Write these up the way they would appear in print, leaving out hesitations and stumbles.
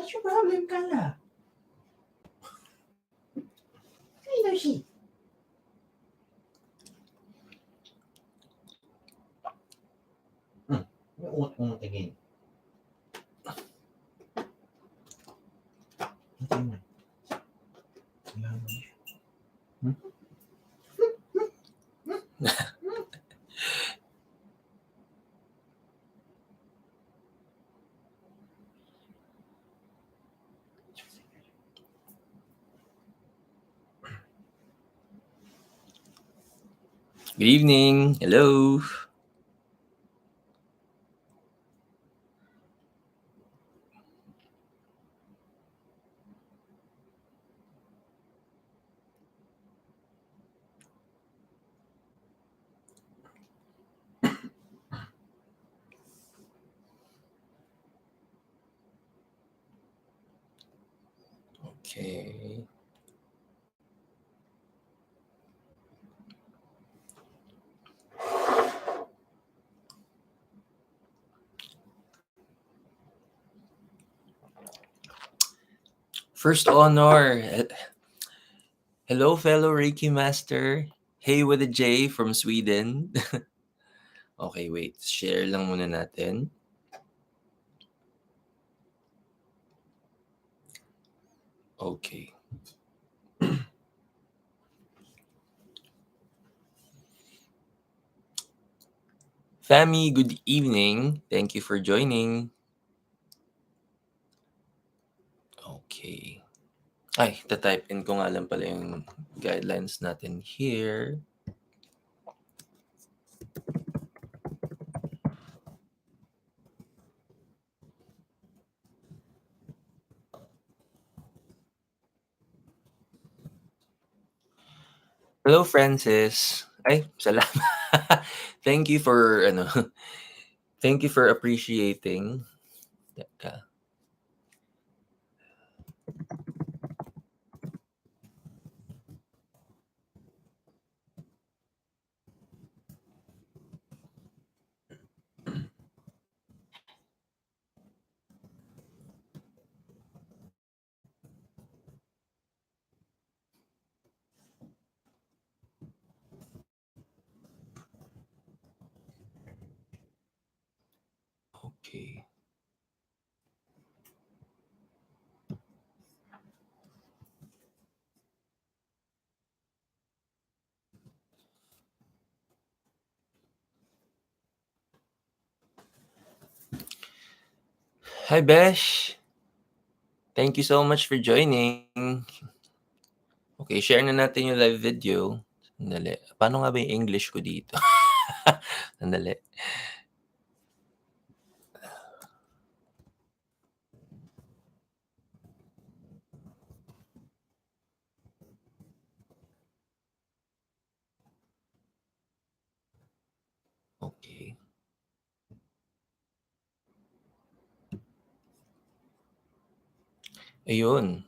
What's your problem, Carla? Sino si? Yung ungot again. Good evening. Hello. Okay. First honor. Hello, fellow Reiki master. Hey with a J from Sweden. Okay, wait. Share lang muna natin. Okay. Fami, good evening. Thank you for joining. Okay. Ay, tatype in ko nga lang pala yung guidelines natin here. Hello, Francis. Ay, salamat. Thank you for, thank you for appreciating. Teka. Okay. Hi, Besh. Thank you so much for joining. Okay, share na natin yung live video. Sandali. Paano nga ba yung English ko dito? Sandali. Okay. Ayun.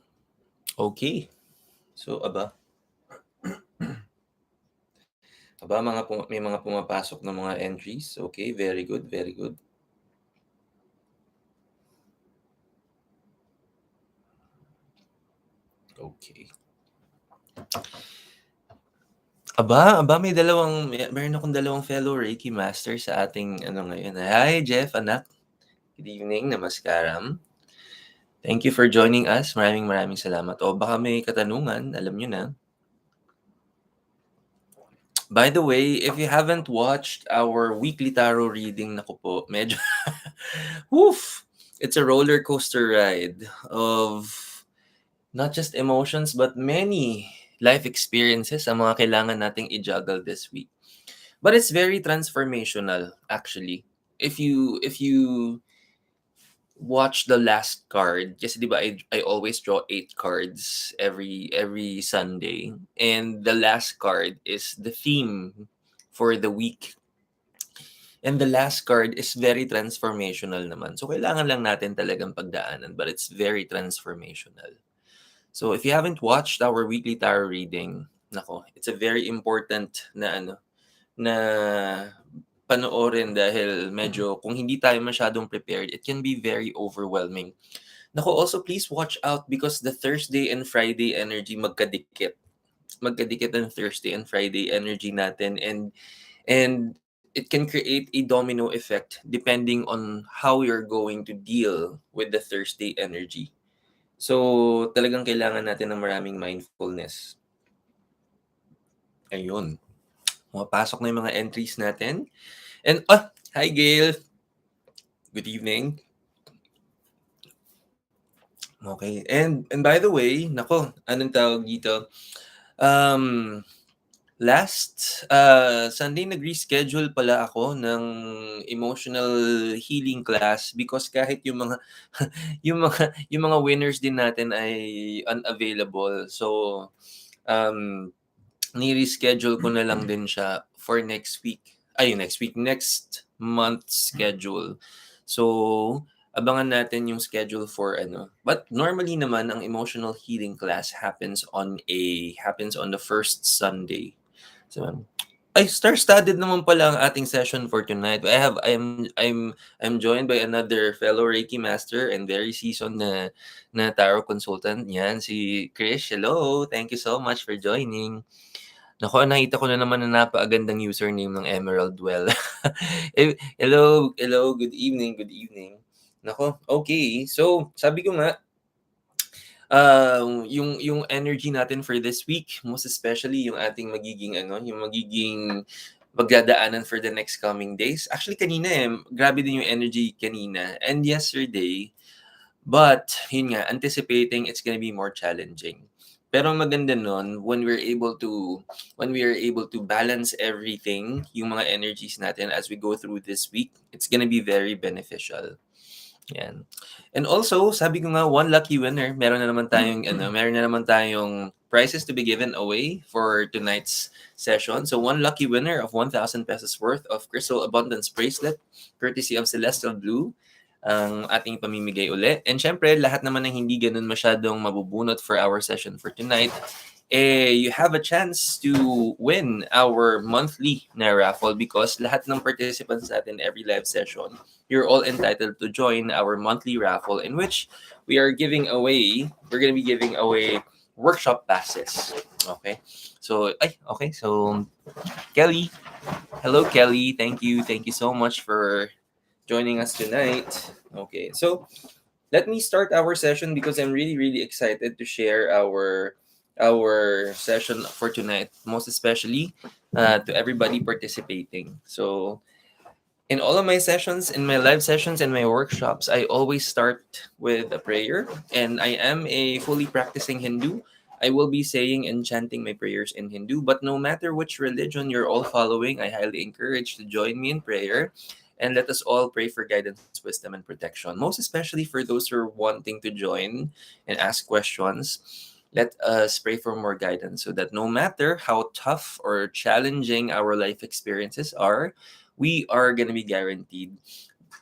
Okay. So, aba. May mga pumapasok na mga entries. Okay, very good, very good. Okay. Meron akong dalawang fellow Reiki master sa ating ngayon. Hi, Jeff, anak. Good evening, namaskaram. Thank you for joining us. Maraming salamat. O baka may katanungan, alam nyo na. By the way, if you haven't watched our weekly tarot reading, naku po, medyo, woof, it's a roller coaster ride of not just emotions, but many life experiences ang mga kailangan nating i-juggle this week. But it's very transformational, actually. If you watch the last card, kasi di ba I always draw 8 cards every Sunday, and the last card is the theme for the week. And the last card is very transformational naman. So kailangan lang natin talagang pagdaanan, but it's very transformational. So if you haven't watched our weekly tarot reading, nako, it's a very important na panoorin dahil medyo kung hindi tayo masyadong prepared, it can be very overwhelming Nako, also please watch out because the Thursday and Friday energy magkadikit. Magkadikit ang Thursday and Friday energy natin, and it can create a domino effect depending on how you're going to deal with the Thursday energy. So, talagang kailangan natin ng maraming mindfulness. Ayun. Pumapasok na yung mga entries natin. And, hi Gail. Good evening. Okay. And by the way, nako, anong tawag dito? Last Sunday nag-reschedule pala ako ng emotional healing class because kahit yung mga yung mga winners din natin ay unavailable. So ni-reschedule ko na lang din siya for next week. Next month schedule. So abangan natin yung schedule for ano. But normally naman ang emotional healing class happens on the first Sunday. So, star-studded naman pala ang ating session for tonight. I'm joined by another fellow Reiki master and very seasoned na tarot consultant. Yan, si Krish. Hello, thank you so much for joining. Naku, nakita ko na naman na napakagandang username ng Emerald Well. Hello, good evening. Nako, okay. So, sabi ko nga, yung energy natin for this week, most especially yung ating magiging pagdadaanan for the next coming days. Actually, kanina grabe din yung energy kanina and yesterday. But, yun nga, anticipating it's gonna be more challenging. Pero ang maganda nun, when we are able to balance everything, yung mga energies natin as we go through this week, it's gonna be very beneficial. Yan. And also, sabi ko nga, one lucky winner. Meron na naman tayong prizes to be given away for tonight's session. So, one lucky winner of 1,000 pesos worth of Crystal Abundance Bracelet, courtesy of Celestial Blue, ang ating pamimigay uli. And syempre, lahat naman ng hindi ganun masyadong mabubunot for our session for tonight, you have a chance to win our monthly na raffle because lahat ng participants natin every live session, you're all entitled to join our monthly raffle in which we're going to be giving away workshop passes. Okay? So, Kelly. Hello, Kelly. Thank you so much for joining us tonight. Okay, so let me start our session because I'm really, really excited to share our session for tonight, most especially to everybody participating. So, in all of my sessions, in my live sessions and my workshops, I always start with a prayer, and I am a fully practicing Hindu. I will be saying and chanting my prayers in Hindu, but no matter which religion you're all following, I highly encourage to join me in prayer. And let us all pray for guidance, wisdom, and protection. Most especially for those who are wanting to join and ask questions, let us pray for more guidance so that no matter how tough or challenging our life experiences are, we are going to be guaranteed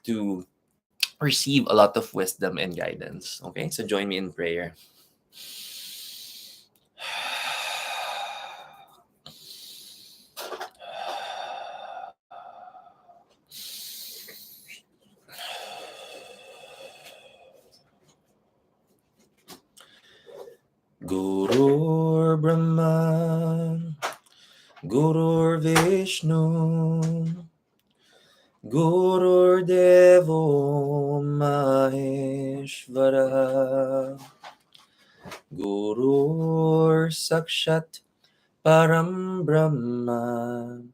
to receive a lot of wisdom and guidance. Okay, so join me in prayer. Gurur Brahma, Gurur Vishnu, Gurur Devo Maheshvara, Gurur Sakshat Param Brahma,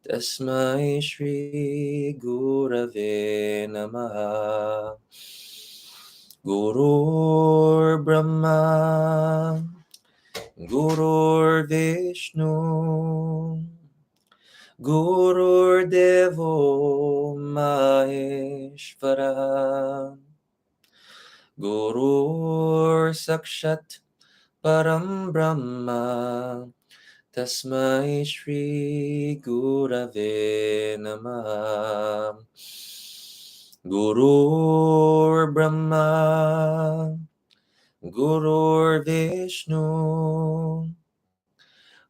Tasmai Shri Gurave Namaha. Gurur Brahma, Gurur Vishnu, Gurur Devo Maheshvara, Gurur Sakshat Param Brahma, Tasmai Shri Gurave Namaha. Gurur Brahma, Gurur Vishnu,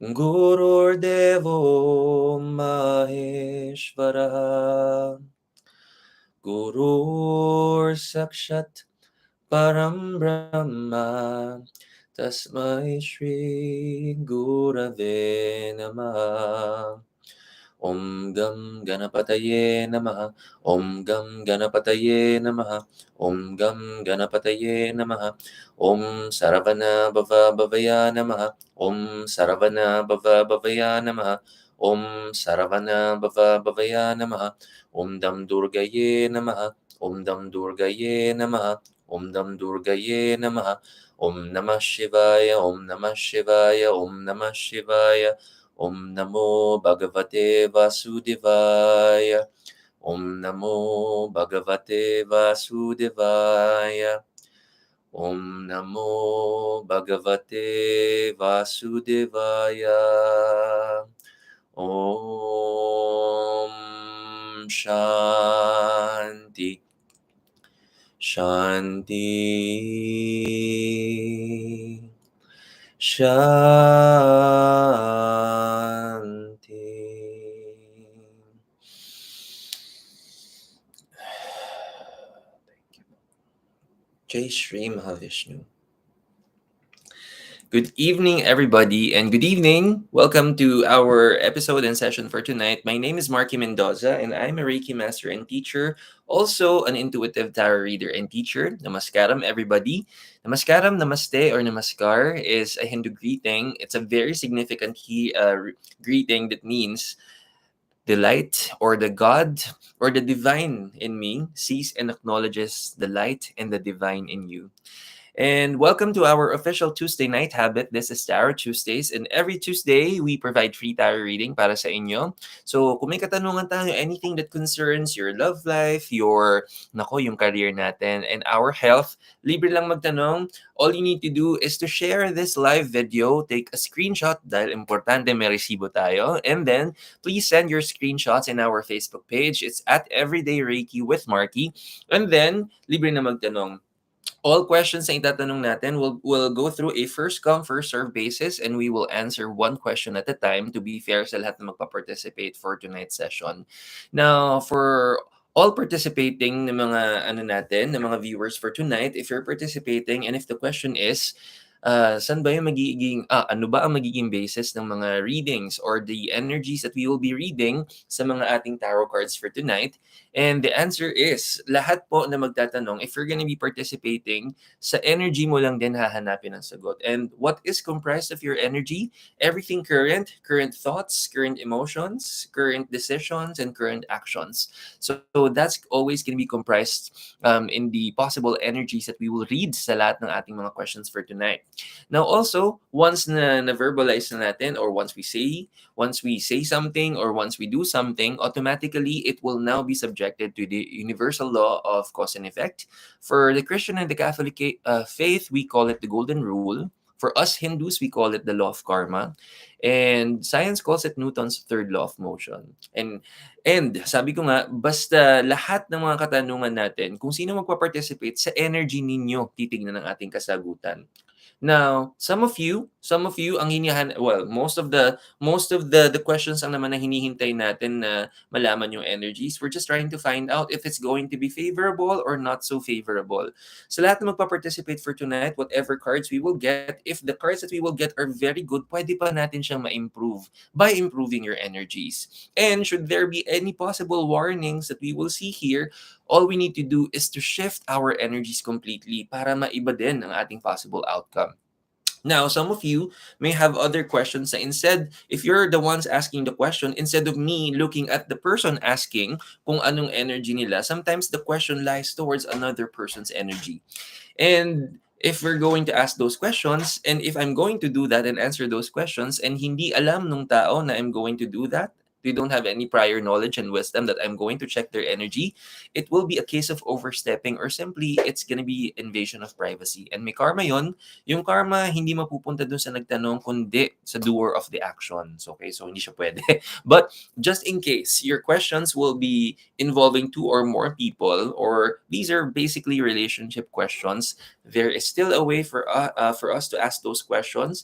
Gurur Devo Maheshvara, Gurur Sakshat Param Brahma Tasmai Shri Gurave Namaha. Om Gam Ganapataye Namaha. Om Gam Ganapataye Namaha. Om Gam Ganapataye Namaha. Om Saravana Bhava Bhavaya Namaha. Om Saravana Bhava Bhavaya Namaha. Om Saravana Bhava Bhavaya Namaha. Om Dam Durgaye Namaha. Om Dam Durgaye Namaha. Om Dam Durgaye Namaha. Om Namah Shivaya. Om Namah Shivaya. Om Namah Shivaya. Om Namo Bhagavate Vasudevaya. Om Namo Bhagavate Vasudevaya. Om Namo Bhagavate Vasudevaya. Om Shanti. Shanti. Shanti. Jai Shri Mahavishnu. Good evening, everybody, and good evening. Welcome to our episode and session for tonight. My name is Marky Mendoza, and I'm a Reiki master and teacher, also an intuitive tarot reader and teacher. Namaskaram, everybody. Namaskaram, namaste, or namaskar is a Hindu greeting. It's a very significant greeting that means the light or the God or the divine in me sees and acknowledges the light and the divine in you. And welcome to our official Tuesday night habit. This is Tarot Tuesdays, and every Tuesday we provide free tarot reading para sa inyo. So kung may katanungan tayo, anything that concerns your love life, yung career natin, and our health, libre lang magtanong. All you need to do is to share this live video, take a screenshot dahil importante may resibo tayo, and then please send your screenshots in our Facebook page. It's at Everyday Reiki with Marky, and then libre na magtanong. All questions na itatanong natin will go through a first come, first serve basis, and we will answer one question at a time to be fair sa lahat na magpa-participate for tonight's session. Now, for all participating ng mga ng mga viewers for tonight, if you're participating and if the question is, saan ba yung ano ba ang magiging basis ng mga readings or the energies that we will be reading sa mga ating tarot cards for tonight? And the answer is, lahat po na magtatanong, if you're gonna be participating, sa energy mo lang din hahanapin ang sagot. And what is comprised of your energy? Everything current thoughts, current emotions, current decisions, and current actions. So that's always gonna be comprised in the possible energies that we will read sa lahat ng ating mga questions for tonight. Now also, once na-verbalize na natin or once we say something or once we do something, automatically it will now be subjected to the universal law of cause and effect. For the Christian and the Catholic faith, we call it the golden rule. For us Hindus, we call it the law of karma. And science calls it Newton's third law of motion. And sabi ko nga, basta lahat ng mga katanungan natin, kung sino magpa-participate, sa energy ninyo titignan ng ating kasagutan. Now, some of you ang most of the questions ang naman na hinihintay natin na malaman yung energies. We're just trying to find out if it's going to be favorable or not so favorable. So lahat na magpa-participate for tonight, whatever cards we will get, if the cards that we will get are very good, pwede pa natin siyang ma-improve by improving your energies. And should there be any possible warnings that we will see here, all we need to do is to shift our energies completely para maiba din ang ating possible outcome. Now, some of you may have other questions. Instead, if you're the ones asking the question, instead of me looking at the person asking kung anong energy nila, sometimes the question lies towards another person's energy. And if we're going to ask those questions, and if I'm going to do that and answer those questions, and hindi alam nung tao na I'm going to do that, they don't have any prior knowledge and wisdom that I'm going to check their energy, it will be a case of overstepping or simply it's gonna be invasion of privacy. And may karma yon. Yung karma hindi mapupunta dun sa nagtanong kundi sa doer of the actions. Okay, so hindi siya pwede. But just in case, your questions will be involving two or more people, or these are basically relationship questions, there is still a way for us to ask those questions.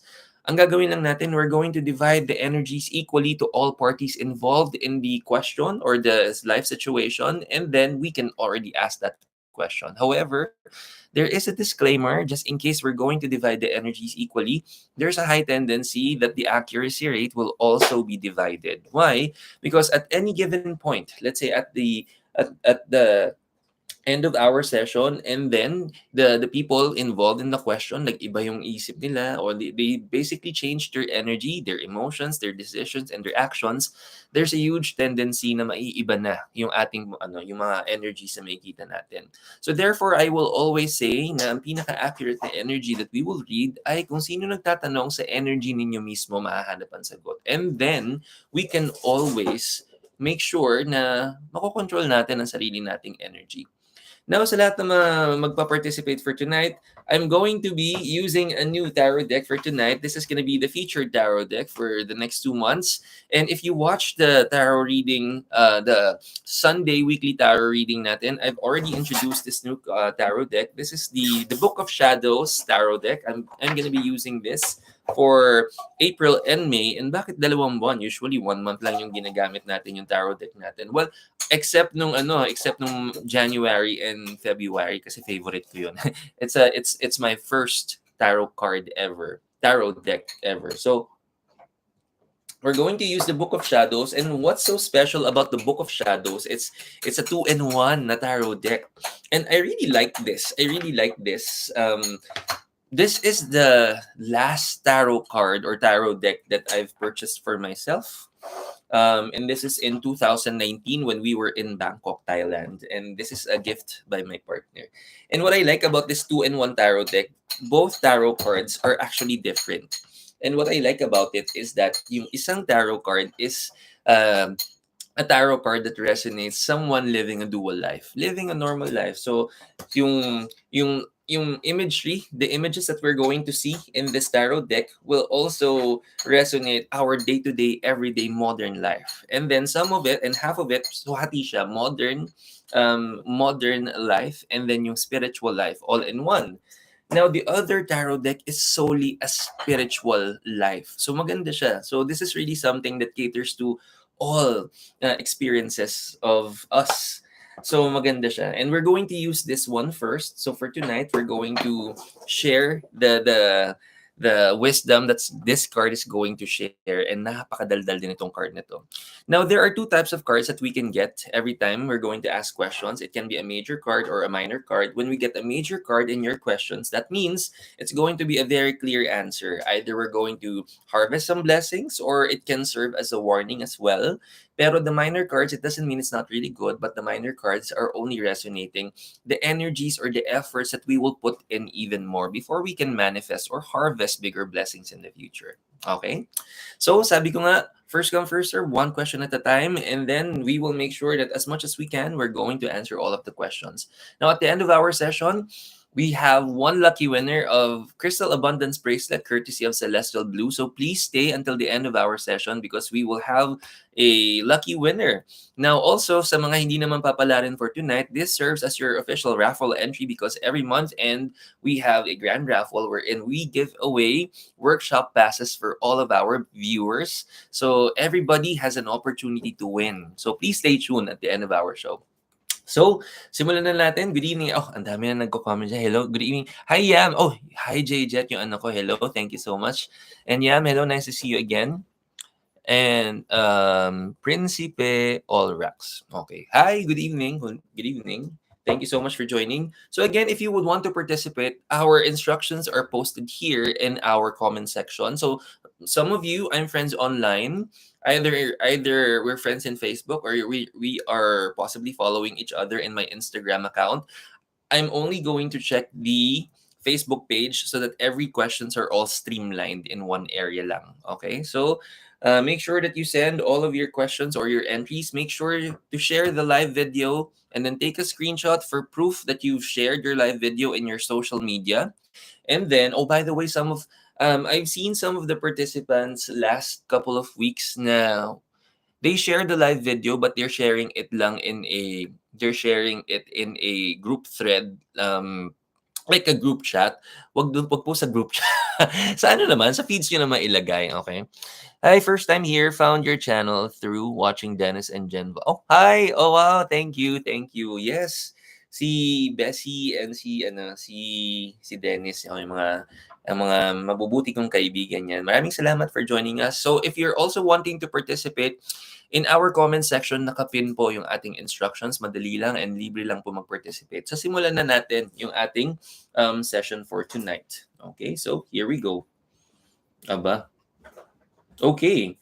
Ang gagawin lang natin, we're going to divide the energies equally to all parties involved in the question or the life situation, and then we can already ask that question question. However, there is a disclaimer just in case we're going to divide the energies equally. There's a high tendency that the accuracy rate will also be divided. Why? Because at any given point, let's say at the end of our session, and then the people involved in the question, like iba yung isip nila, or they basically change their energy, their emotions, their decisions, and their actions. There's a huge tendency na maiiba na yung ating yung mga energies na makikita natin. So therefore, I will always say na ang pinaka-accurate na energy that we will read ay kung sino nagtatanong, sa energy ninyo mismo mahahanap ang sagot. And then we can always make sure na makokontrol natin ang sarili nating energy. Now, sa lahat na magpa-participate for tonight, I'm going to be using a new tarot deck for tonight. This is going to be the featured tarot deck for the next 2 months. And if you watch the tarot reading, the Sunday weekly tarot reading natin, I've already introduced this new tarot deck. This is the Book of Shadows tarot deck. I'm going to be using this for April and May. And bakit 2 buwan? Usually 1 month lang yung ginagamit natin yung tarot deck natin. Well, except nung January and February kasi favorite ko yun. It's my first tarot deck ever. So we're going to use the Book of Shadows, and what's so special about the Book of Shadows? It's a 2-in-1 na tarot deck, and I really like this. This is the last tarot card or tarot deck that I've purchased for myself. And this is in 2019 when we were in Bangkok, Thailand. And this is a gift by my partner. And what I like about this 2-in-1 tarot deck, both tarot cards are actually different. And what I like about it is that yung isang tarot card is a tarot card that resonates someone living a dual life, living a normal life. So yung imagery, the images that we're going to see in this tarot deck will also resonate our day-to-day, everyday modern life. And then some of it, and half of it, so hati siya, modern life, and then yung spiritual life, all in one. Now, the other tarot deck is solely a spiritual life. So maganda siya. So this is really something that caters to all experiences of us. So maganda siya. And we're going to use this one first. So for tonight, we're going to share the wisdom that this card is going to share, and napakadaldal din itong card nito. Now, there are 2 types of cards that we can get every time we're going to ask questions. It can be a major card or a minor card. When we get a major card in your questions, that means it's going to be a very clear answer. Either we're going to harvest some blessings, or it can serve as a warning as well. Pero the minor cards, it doesn't mean it's not really good, but the minor cards are only resonating the energies or the efforts that we will put in even more before we can manifest or harvest bigger blessings in the future. Okay? So, sabi ko nga, first come, first serve, 1 question at a time, and then we will make sure that as much as we can, we're going to answer all of the questions. Now, at the end of our session, we have 1 lucky winner of Crystal Abundance Bracelet courtesy of Celestial Blue. So please stay until the end of our session because we will have a lucky winner. Now also, sa mga hindi naman papalarin for tonight, this serves as your official raffle entry because every month end, we have a grand raffle wherein we give away workshop passes for all of our viewers. So everybody has an opportunity to win. So please stay tuned at the end of our show. So, simulan na natin. Good evening. Oh, ang dami na nagko-comment dyan. Hello, good evening. Hi, Yam. Oh, hi, J-Jet, yung anak ko. Hello, thank you so much. And Yam, hello, nice to see you again. And Principe Allrax. Okay. Hi, good evening. Good evening. Thank you so much for joining. So again, if you would want to participate, our instructions are posted here in our comment section. So some of you, I'm friends online. Either we're friends in Facebook or we are possibly following each other in my Instagram account. I'm only going to check the Facebook page so that every questions are all streamlined in one area lang. Okay, so make sure that you send all of your questions or your entries. Make sure to share the live video and then take a screenshot for proof that you've shared your live video in your social media. And then, oh, by the way, I've seen some of the participants last couple of weeks now. They share the live video, but they're sharing it in a group thread, like a group chat. Wag po sa group chat. Sa ano naman, sa feeds nyo naman ilagay, okay? Hi, first time here. Found your channel through watching Dennis and Jen. Oh, hi. Oh, wow. Thank you. Yes. si Bessie and si Dennis, yung mga mabubuti kong kaibigan yan. Maraming salamat for joining us. So if you're also wanting to participate, in our comment section, nakapin po yung ating instructions. Madali lang and libre lang po mag-participate. So simulan na natin yung ating session for tonight. Okay, so here we go. Aba. Okay.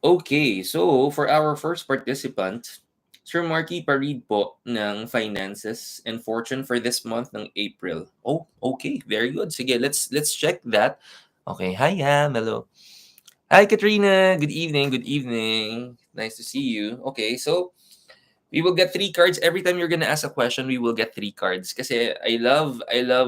Okay, so for our first participant, Sir Marky Parid po ng Finances and Fortune for this month ng April. Oh, okay. Very good. Sige, let's check that. Okay, hi Ham. Hello. Hi Katrina. Good evening. Good evening. Nice to see you. Okay, so we will get 3 cards every time you're gonna ask a question. We will get 3 cards. Kasi I love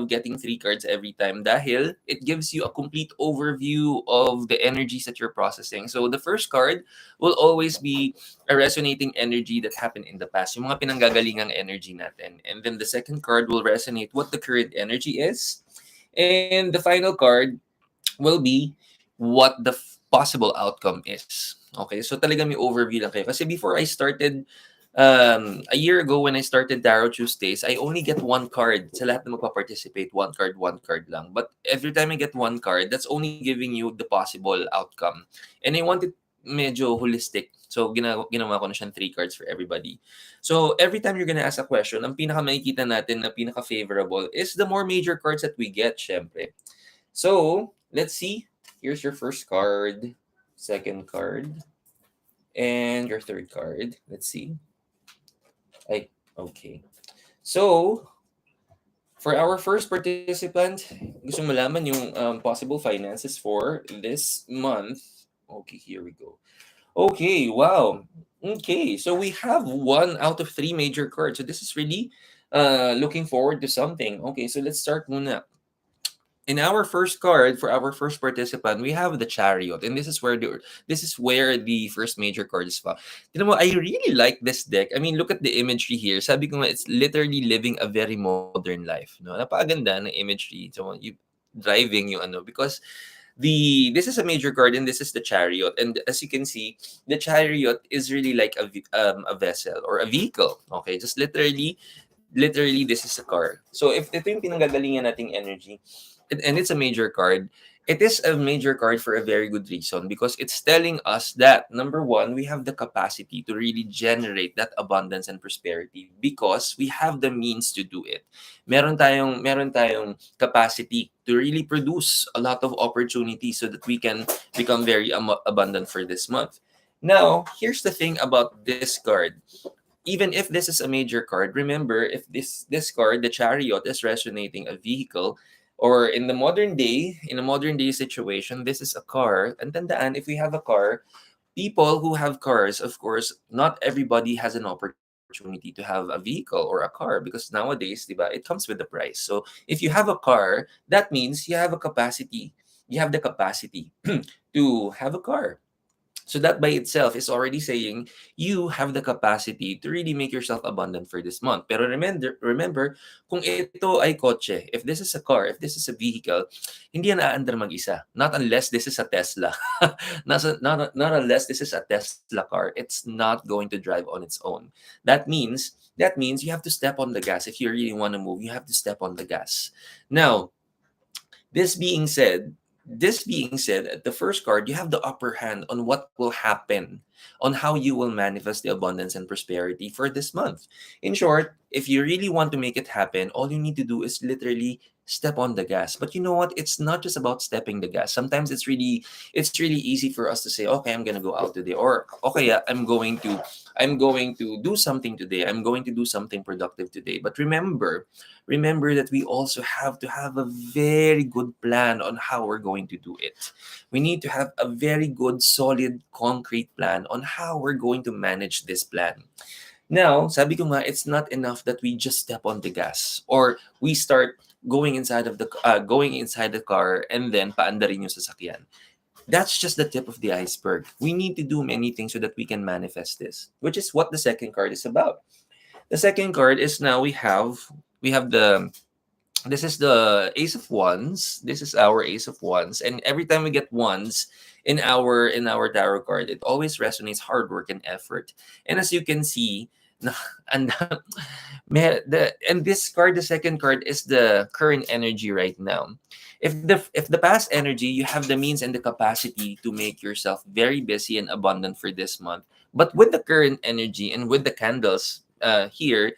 getting 3 cards every time. Dahil it gives you a complete overview of the energies that you're processing. So the first card will always be a resonating energy that happened in the past. Yung mga pinanggagalingang energy natin. And then the second card will resonate what the current energy is. And the final card will be what the possible outcome is. Okay, so talaga may overview lang kayo. Kasi before I started, a year ago when I started Tarot Tuesdays, I only get 1 card. Sa lahat na magpa-participate, 1 card lang. But every time I get 1 card, that's only giving you the possible outcome. And I want it medyo holistic. So, ginawa ko na siyang 3 cards for everybody. So, every time you're gonna ask a question, ang pinaka makikita natin na pinaka-favorable is the more major cards that we get, syempre. So, let's see. Here's your first card, second card, and your third card. Let's see. Okay. So, for our first participant, gusto mo malaman yung possible finances for this month. Okay, here we go. Okay, wow. Okay, so we have 1 out of 3 major cards. So this is really looking forward to something. Okay, so let's start muna. In our first card for our first participant, we have the Chariot, and this is where the first major card is found. Tignan mo, I really like this deck. I mean, look at the imagery here. Sabi ko nga, it's literally living a very modern life. No, napakaganda ng imagery. So you driving yung ano because this is a major card and this is the Chariot, and as you can see, the Chariot is really like a vessel or a vehicle. Okay, just literally this is a car. So if ito yung pinanggagalingan nating energy, and it's a major card, it is a major card for a very good reason because it's telling us that number one, we have the capacity to really generate that abundance and prosperity because we have the means to do it. Meron tayong capacity to really produce a lot of opportunities so that we can become very abundant for this month. Now, here's the thing about this card. Even if this is a major card, remember if this card, the Chariot, is resonating a vehicle, or in a modern day situation, this is a car. And tandaan, if we have a car, people who have cars, of course, not everybody has an opportunity to have a vehicle or a car because nowadays, diba, it comes with the price. So if you have a car, that means you have a capacity, you have the capacity to have a car. So that by itself is already saying you have the capacity to really make yourself abundant for this month. Pero remember, kung ito ay kotse, if this is a car, if this is a vehicle, hindi yan aandar mag-isa. Not unless this is a Tesla. not unless this is a Tesla car. It's not going to drive on its own. That means you have to step on the gas. If you really want to move, you have to step on the gas. Now, this being said, at the first card, you have the upper hand on what will happen, on how you will manifest the abundance and prosperity for this month. In short, if you really want to make it happen, all you need to do is literally step on the gas. But you know what? It's not just about stepping the gas. Sometimes it's really easy for us to say, okay, I'm gonna go out today, or okay, yeah, I'm going to do something today. I'm going to do something productive today. But remember that we also have to have a very good plan on how we're going to do it. We need to have a very good, solid, concrete plan on how we're going to manage this plan. Now, sabi ko nga, it's not enough that we just step on the gas or we start going inside the car and then paandarin yung sasakyan. That's just the tip of the iceberg. We need to do many things so that we can manifest this, which is what the second card is about. The second card is now we have this is the Ace of Wands. This is our Ace of Wands, and every time we get wands in our tarot card, it always resonates hard work and effort. And as you can see, And and this card, the second card, is the current energy right now. If the past energy, you have the means and the capacity to make yourself very busy and abundant for this month. But with the current energy and with the candles here,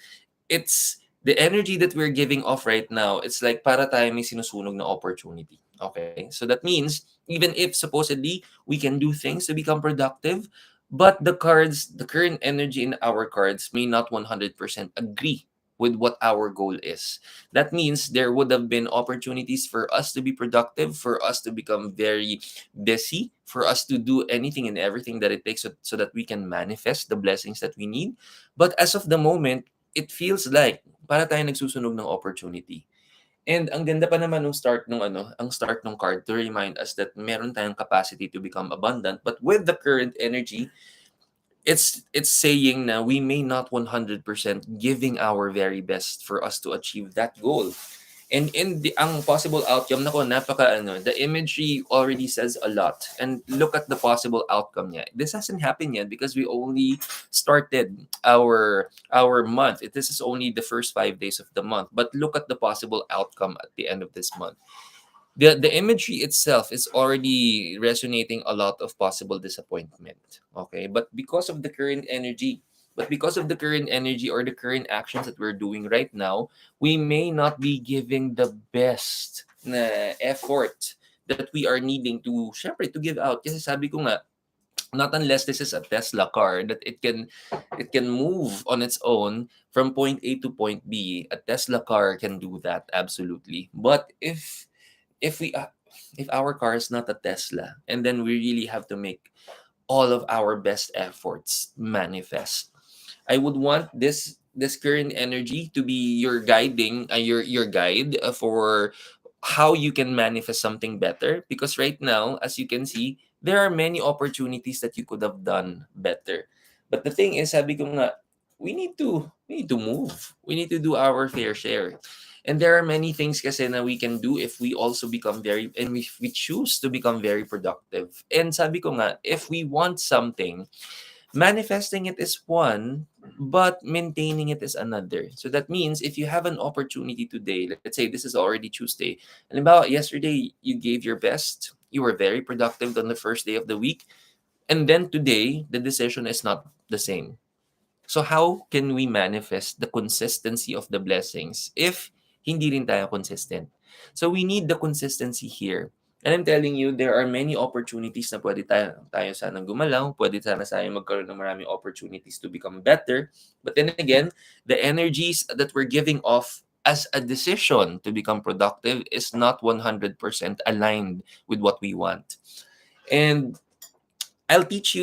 it's the energy that we're giving off right now. It's like para tayo may sinusunog na opportunity. Okay? So that means even if supposedly we can do things to become productive, but the current energy in our cards may not 100% agree with what our goal is. That means there would have been opportunities for us to be productive, for us to become very busy, for us to do anything and everything that it takes so that we can manifest the blessings that we need. But as of the moment, it feels like para tayo nagsusunog ng opportunity. And ang ganda pa naman nung ang start nung card to remind us that meron tayong capacity to become abundant. But with the current energy, it's saying na we may not 100% giving our very best for us to achieve that goal. And in the ang possible outcome, nako, the imagery already says a lot. And look at the possible outcome niya. This hasn't happened yet because we only started our month. This is only the first 5 days of the month. But look at the possible outcome at the end of this month. The imagery itself is already resonating a lot of possible disappointment. Okay, because of the current energy or the current actions that we're doing right now, we may not be giving the best na effort that we are needing to syempre to give out. Kasi sabi ko nga, not unless this is a Tesla car that it can move on its own from point A to point B. A Tesla car can do that absolutely. But if we if our car is not a Tesla, and then we really have to make all of our best efforts manifest, I would want this current energy to be your your guide for how you can manifest something better, because right now, as you can see, there are many opportunities that you could have done better. But the thing is, sabi ko nga, we need to move. We need to do our fair share. And there are many things kasi na we can do if we also become very, and we choose to become very productive. And sabi ko nga, if we want something, manifesting it is one, but maintaining it is another. So that means if you have an opportunity today, let's say this is already Tuesday, and about yesterday you gave your best, you were very productive on the first day of the week, and then today the decision is not the same. So how can we manifest the consistency of the blessings if hindi rin tayo consistent? So we need the consistency here. And I'm telling you, there are many opportunities na pwede tayo sanang gumalaw, pwede sana tayo magkaroon ng maraming opportunities to become better. But then again, the energies that we're giving off as a decision to become productive is not 100% aligned with what we want. And I'll teach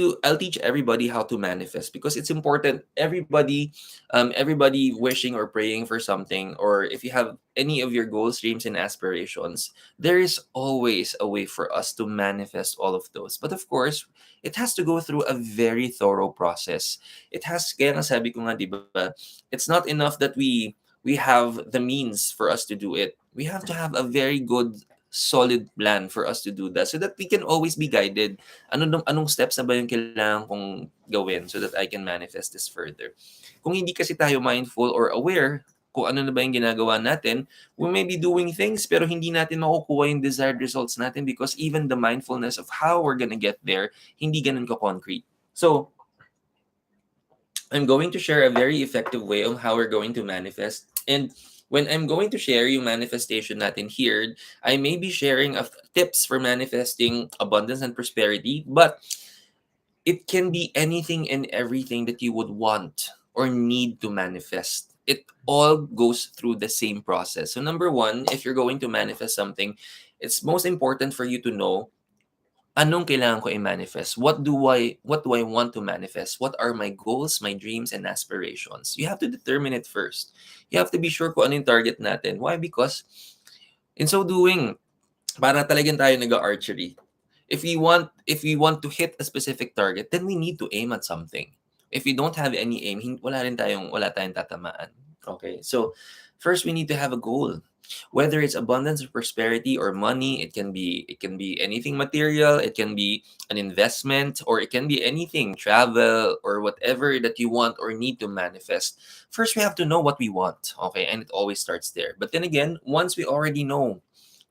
everybody how to manifest, because it's important. Everybody wishing or praying for something, or if you have any of your goals, dreams, and aspirations, there is always a way for us to manifest all of those. But of course, it has to go through a very thorough process. Kaya nga sabi ko nga, di ba, it's not enough that we have the means for us to do it. We have to have a very good solid plan for us to do that, so that we can always be guided. Anong steps na ba yung kailangan kong gawin so that I can manifest this further. Kung hindi kasi tayo mindful or aware kung ano na ba yung ginagawa natin, we may be doing things pero hindi natin makukuha yung desired results natin, because even the mindfulness of how we're gonna get there, hindi ganun ka-concrete. So, I'm going to share a very effective way on how we're going to manifest. And when I'm going to share yung manifestation natin here, I may be sharing tips for manifesting abundance and prosperity, but it can be anything and everything that you would want or need to manifest. It all goes through the same process. So number one, if you're going to manifest something, it's most important for you to know anong kailangan ko i-manifest? What do I want to manifest? What are my goals, my dreams, and aspirations? You have to determine it first. You have to be sure kung ano yung target natin. Why? Because in so doing, para talagang tayo nag-archery. If we want to hit a specific target, then we need to aim at something. If we don't have any aim, wala tayong tatamaan. Okay? So, first we need to have a goal. Whether it's abundance or prosperity or money, it can be anything material, it can be an investment, or it can be anything, travel or whatever that you want or need to manifest. First, we have to know what we want, okay? And it always starts there. But then again, once we already know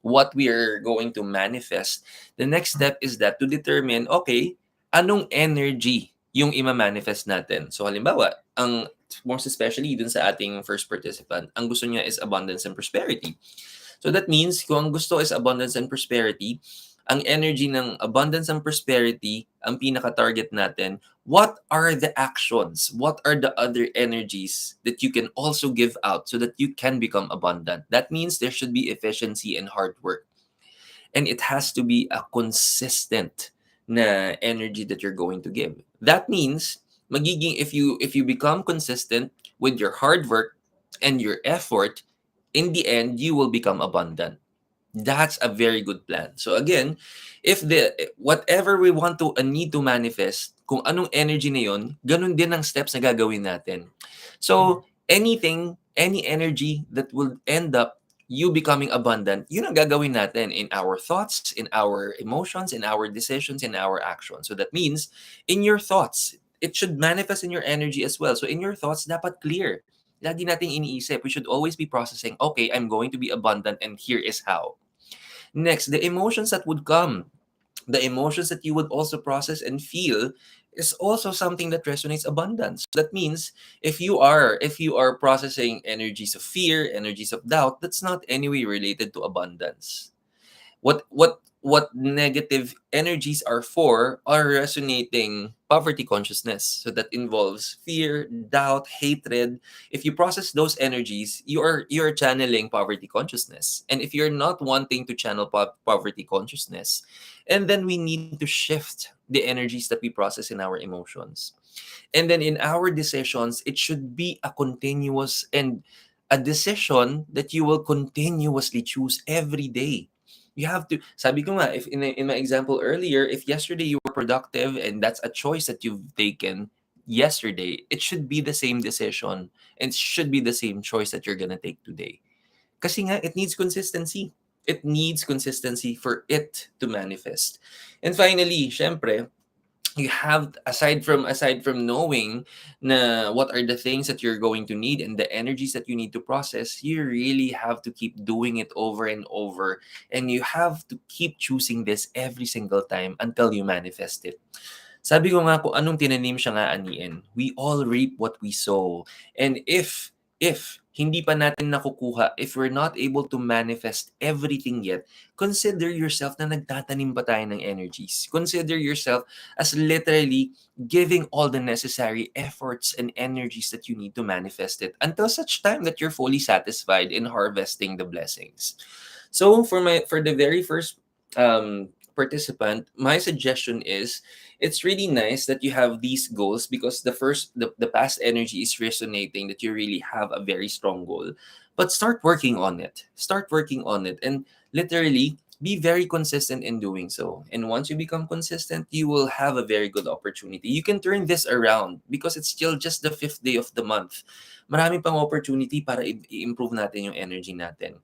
what we are going to manifest, the next step is that to determine, okay, anong energy yung ima-manifest natin. So halimbawa, ang most especially dun sa ating first participant, ang gusto niya is abundance and prosperity. So that means kung ang gusto is abundance and prosperity, ang energy ng abundance and prosperity, ang pinaka-target natin, what are the actions? What are the other energies that you can also give out so that you can become abundant? That means there should be efficiency and hard work. And it has to be a consistent na energy that you're going to give. That means magiging if you become consistent with your hard work and your effort, in the end you will become abundant. That's a very good plan. So again, if the whatever we want to need to manifest, kung anong energy na yon, ganun din ang steps na gagawin natin. So anything, any energy that will end up you becoming abundant, yun ang gagawin natin in our thoughts, in our emotions, in our decisions, in our actions. So that means in your thoughts, it should manifest in your energy as well. So in your thoughts, dapat clear. Lagi nating iniisip, we should always be processing, okay, I'm going to be abundant and here is how. Next, the emotions that would come, the emotions that you would also process and feel is also something that resonates abundance. That means if you are processing energies of fear, energies of doubt, that's not anyway related to abundance. What negative energies are for are resonating poverty consciousness. So that involves fear, doubt, hatred. If you process those energies, you're channeling poverty consciousness. And if you're not wanting to channel poverty consciousness, and then we need to shift the energies that we process in our emotions. And then in our decisions, it should be a continuous and a decision that you will continuously choose every day. You have to, sabi ko nga, if in my example earlier, if yesterday you were productive and that's a choice that you've taken yesterday, it should be the same decision and it should be the same choice that you're gonna take today. Kasi nga, it needs consistency. It needs consistency for it to manifest. And finally, syempre, you have aside from knowing na what are the things that you're going to need and the energies that you need to process, you really have to keep doing it over and over, and you have to keep choosing this every single time until you manifest it. Sabi ko nga, kung anong tinanim siya nga aniin, we all reap what we sow. And if hindi pa natin nakukuha, if we're not able to manifest everything yet, consider yourself na nagtatanim pa tayo ng energies. Consider yourself as literally giving all the necessary efforts and energies that you need to manifest it until such time that you're fully satisfied in harvesting the blessings. So for the very first participant, my suggestion is it's really nice that you have these goals because the past energy is resonating that you really have a very strong goal. But start working on it. Start working on it and literally be very consistent in doing so. And once you become consistent, you will have a very good opportunity. You can turn this around because it's still just the 5th day of the month. Marami pang opportunity para i-improve natin yung energy natin.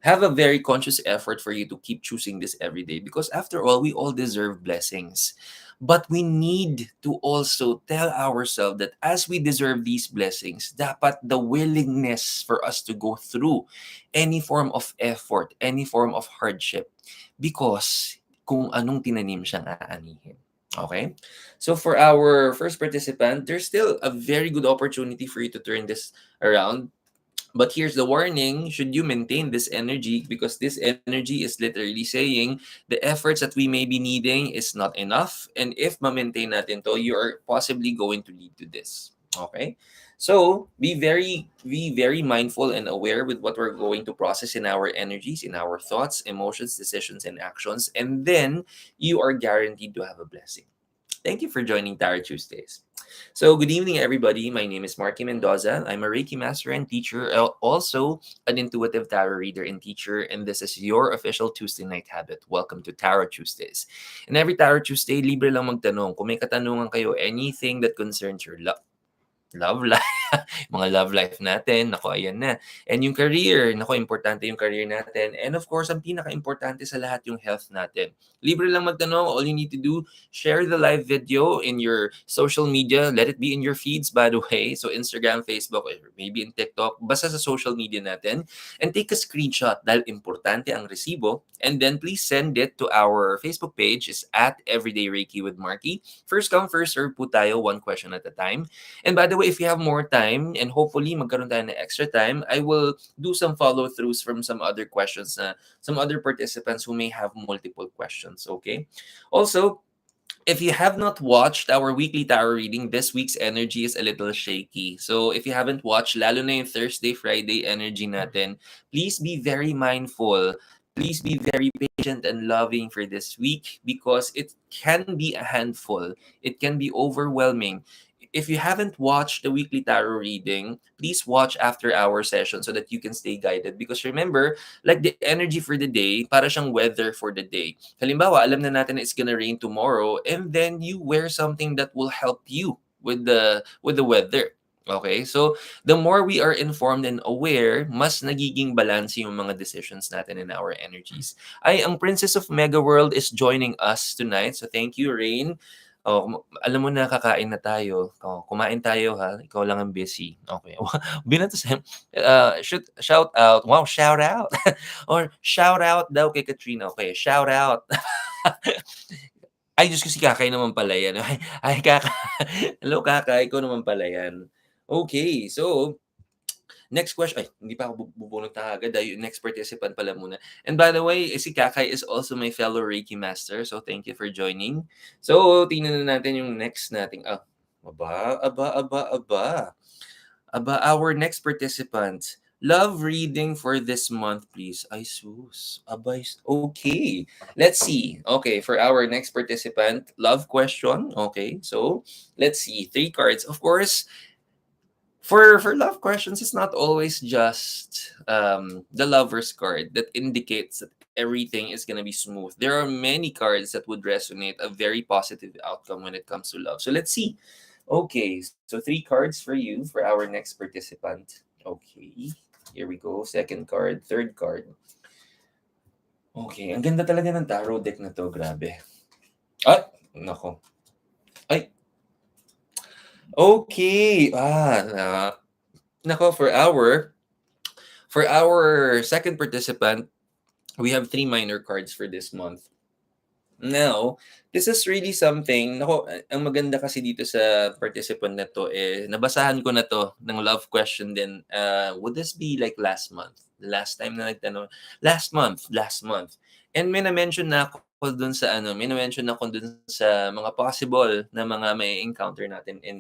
Have a very conscious effort for you to keep choosing this every day because after all, we all deserve blessings. But we need to also tell ourselves that as we deserve these blessings, dapat the willingness for us to go through any form of effort, any form of hardship, because kung anong tinanim siyang aanihin. Okay? So for our first participant, there's still a very good opportunity for you to turn this around. But here's the warning, should you maintain this energy, because this energy is literally saying the efforts that we may be needing is not enough. And if ma-maintain natin to, you are possibly going to lead to this. Okay? So be very mindful and aware with what we're going to process in our energies, in our thoughts, emotions, decisions, and actions. And then you are guaranteed to have a blessing. Thank you for joining Tarot Tuesdays. So, good evening, everybody. My name is Marky Mendoza. I'm a Reiki master and teacher, also an intuitive tarot reader and teacher, and this is your official Tuesday night habit. Welcome to Tarot Tuesdays. And every Tarot Tuesday, libre lang magtanong. Kung may katanungan kayo, anything that concerns your love life, Mga love life natin, nako ayan na. And yung career, nako importante yung career natin. And of course, ang pinaka-importante sa lahat yung health natin. Libre lang magtanong. All you need to do, share the live video in your social media. Let it be in your feeds, by the way. So Instagram, Facebook, or maybe in TikTok. Basta sa social media natin. And take a screenshot dahil importante ang resibo. And then please send it to our Facebook page. Is at Everyday Reiki with Marky. First come, first serve po tayo. One question at a time. And by the way, if you have more time and hopefully magkaroon tayo ng extra time, I will do some follow-throughs from some other questions na some other participants who may have multiple questions, okay? Also, if you have not watched our weekly tarot reading, this week's energy is a little shaky. So if you haven't watched, lalo na yung Thursday, Friday energy natin, please be very mindful. Please be very patient and loving for this week because it can be a handful. It can be overwhelming. If you haven't watched the weekly tarot reading, please watch after our session so that you can stay guided. Because remember, like the energy for the day, para siyang weather for the day. Halimbawa, alam na natin it's gonna rain tomorrow, and then you wear something that will help you with the weather. Okay? So, the more we are informed and aware, mas nagiging balance yung mga decisions natin in our energies. Ang Princess of Mega World is joining us tonight. So, thank you, Rain. Oh, alam mo na kakain na tayo. Oh, kumain tayo ha. Ikaw lang ang busy. Okay. Binato sa shout out. Wow, shout out. Or shout out daw kay Katrina. Okay, shout out. Ay, Diyos ko si Kakay naman pala yan. Ay, Kaka. Hello, Kakay. Ikaw naman pala yan. Okay, so next question. Ay, hindi pa ako bubunot na agad. Yung next participant pala muna. And by the way, si Kakay is also my fellow Reiki master. So, thank you for joining. So, tingnan na natin yung next nating... Our next participant. Love reading for this month, please. Ay, sus. Okay. Let's see. Okay, for our next participant, love question. Okay, so let's see. 3 cards. Of course, for love questions, it's not always just the lover's card that indicates that everything is gonna be smooth. There are many cards that would resonate a very positive outcome when it comes to love. So let's see. Okay, so 3 cards for you for our next participant. Okay, here we go. Second card, third card. Okay, ang ganda talaga ng tarot deck na to. Grabe. Ay, nako. Ay, okay. Nako, for our second participant, we have 3 minor cards for this month. Now, this is really something, nako, ang maganda kasi dito sa participant na to, nabasahan ko na to ng love question din. Would this be like last month? Last time na nagtanong? Last month. And may na-mention na ako dun sa may na-mention ako dun sa mga possible na mga may encounter natin in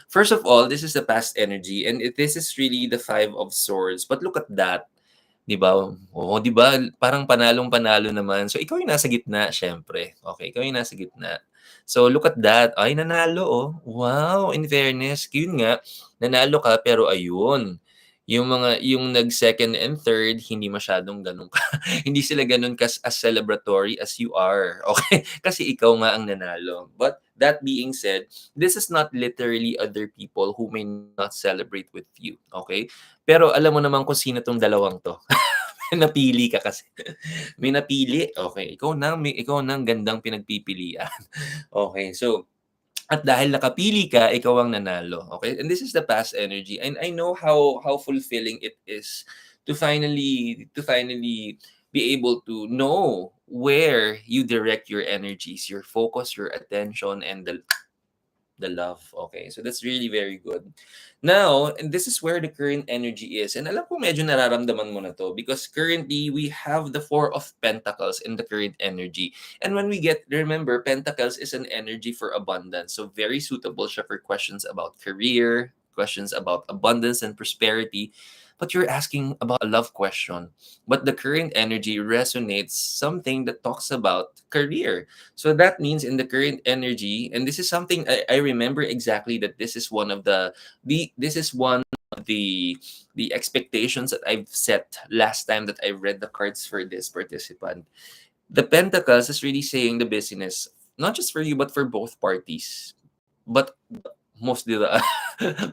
First of all, this is the past energy and this is really the 5 of swords. But look at that. 'Di ba? Oo, 'di ba? Parang panalong-panalo naman. So, ikaw yung nasa gitna siyempre. Okay, ikaw yung nasa gitna. So, look at that. Ay, nanalo, oh. Wow, in fairness, yun nga, nanalo ka pero ayun, yung nag-second and third, hindi masyadong gano'n ka hindi sila gano'n as celebratory as you are, okay? Kasi ikaw nga ang nanalo. But that being said, this is not literally other people who may not celebrate with you, okay? Pero alam mo naman kung sino 'tong dalawang 'to. Napili ka kasi. May napili, okay. Ikaw na ang gandang pinagpipilian. Okay, so at dahil nakapili ka, ikaw ang nanalo, okay? And this is the past energy. And I know how fulfilling it is to finally be able to know where you direct your energies, your focus, your attention, and the love. Okay, so that's really very good. Now, and this is where the current energy is. And alam ko medyo nararamdaman mo na to because currently we have the 4 of Pentacles in the current energy. And when we remember, Pentacles is an energy for abundance. So very suitable siya for questions about career, questions about abundance and prosperity. But you're asking about a love question. But the current energy resonates something that talks about career. So that means in the current energy, and this is something I remember exactly that this is one of the expectations that I've set last time that I read the cards for this participant. The Pentacles is really saying the business, not just for you, but for both parties. But mostly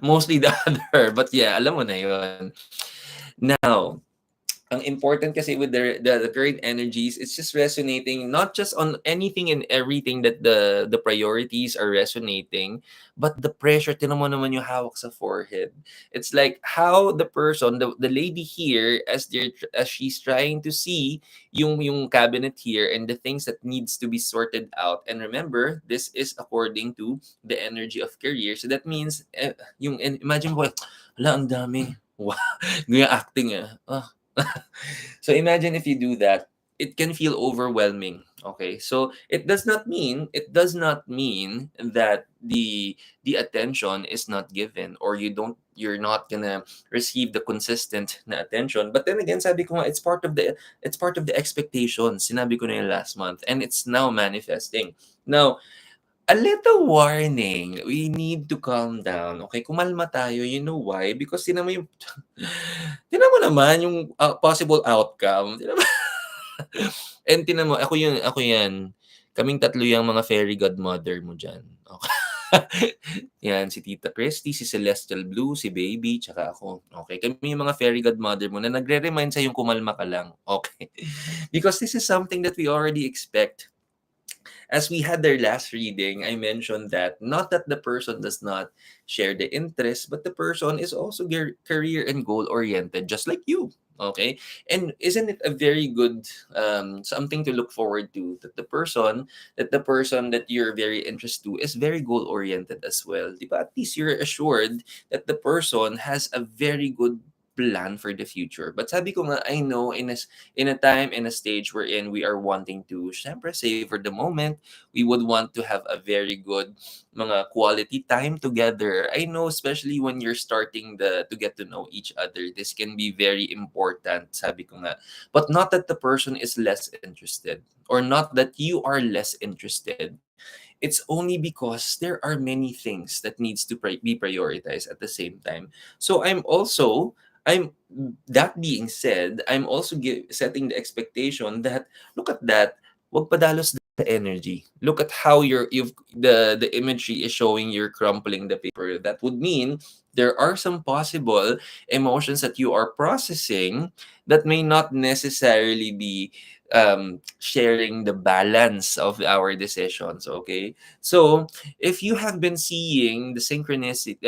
Mostly the other, but yeah, alam mo na yun. Now, ang important kasi with the current energies, it's just resonating not just on anything and everything that the priorities are resonating, but the pressure. Tinan mo naman yung hawak sa forehead. It's like how the person, the lady here, as she's trying to see yung cabinet here and the things that needs to be sorted out. And remember, this is according to the energy of career. So that means and imagine mo, ala, ang dami. Wow, yung acting So imagine if you do that, it can feel overwhelming. Okay, so it does not mean that the attention is not given, or you're not gonna receive the consistent na attention. But then again, sabi ko nga, it's part of the expectations. Sinabi ko na yun last month, and it's now manifesting. Now, a little warning, we need to calm down. Okay, kumalma tayo. You know why? Because tinan mo naman yung possible outcome. Tinan mo. And tinan mo, ako yan. Kaming tatlo yung mga fairy godmother mo dyan. Okay. Yan, si Tita Christy, si Celestial Blue, si Baby, tsaka ako. Okay, kami yung mga fairy godmother mo na nagre-remind sa'yong kumalma ka lang. Okay. Because this is something that we already expect. As we had their last reading, I mentioned that not that the person does not share the interest, but the person is also career and goal oriented, just like you. Okay, and isn't it a very good something to look forward to, that the person that you're very interested to is very goal oriented as well. Di ba? At least you're assured that the person has a very good plan for the future. But sabi ko nga, I know in a time, in a stage wherein we are wanting to, syempre, savor the moment. We would want to have a very good mga quality time together. I know, especially when you're starting to get to know each other, this can be very important, sabi ko nga. But not that the person is less interested, or not that you are less interested. It's only because there are many things that needs to be prioritized at the same time. So I'm that being said, I'm also setting the expectation that, look at that, wag padalos the energy. Look at how the imagery is showing you're crumpling the paper. That would mean there are some possible emotions that you are processing that may not necessarily be sharing the balance of our decisions. Okay, so if you have been seeing the synchronicity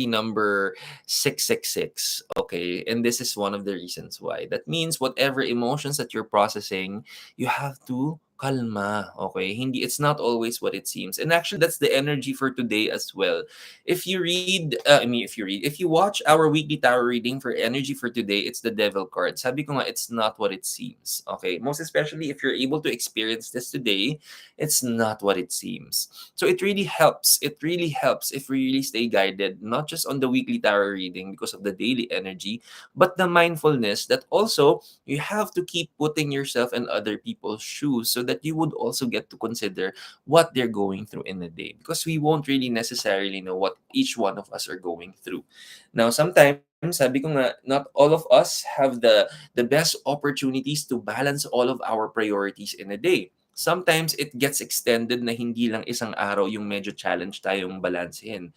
number 666. Okay, and this is one of the reasons why. That means whatever emotions that you're processing, you have to kalma. Okay, hindi, it's not always what it seems. And actually, that's the energy for today as well. If you watch our weekly tarot reading for energy for today, it's the devil card. Sabi ko nga, it's not what it seems. Okay, most especially if you're able to experience this today, it's not what it seems. So it really helps. It really helps if we really stay guided, not just on the weekly tarot reading because of the daily energy, but the mindfulness that also you have to keep putting yourself in other people's shoes, so that you would also get to consider what they're going through in a day, because we won't really necessarily know what each one of us are going through. Now, sometimes, sabi ko nga, not all of us have the best opportunities to balance all of our priorities in a day. Sometimes it gets extended na hindi lang isang araw yung medyo challenge tayong balansehin.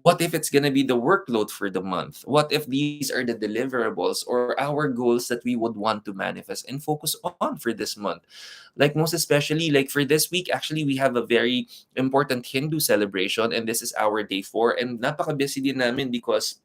What if it's gonna be the workload for the month? What if these are the deliverables or our goals that we would want to manifest and focus on for this month? Like, most especially, like for this week, actually, we have a very important Hindu celebration, and this is our day 4, and napaka-busy din namin because